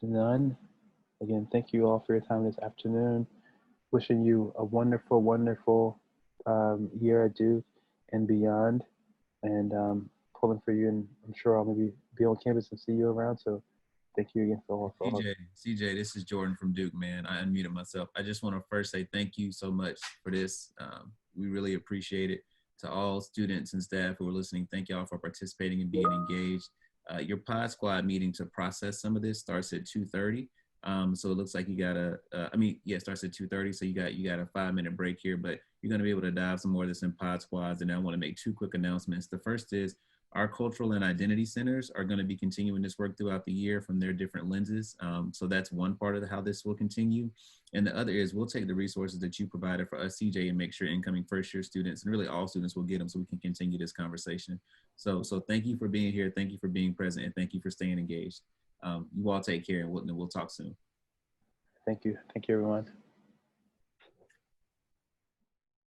None. Again, thank you all for your time this afternoon. Wishing you a wonderful, wonderful year at Duke and beyond. And pulling for you, and I'm sure I'll maybe be on campus and see you around. So thank you again for all. CJ, this is Jordan from Duke, man. I unmuted myself. I just want to first say thank you so much for this. We really appreciate it. To all students and staff who are listening, thank y'all for participating and being engaged. Your pod squad meeting to process some of this starts at 2:30. So it looks like you got it starts at 2:30. So you got a 5-minute break here, but you're going to be able to dive some more of this in pod squads. And I want to make 2 quick announcements. The first is our cultural and identity centers are going to be continuing this work throughout the year from their different lenses. So that's one part of how this will continue. And the other is we'll take the resources that you provided for us, CJ, and make sure incoming first-year students and really all students will get them so we can continue this conversation. So thank you for being here. Thank you for being present. And thank you for staying engaged. You all take care, and we'll talk soon. Thank you. Thank you, everyone.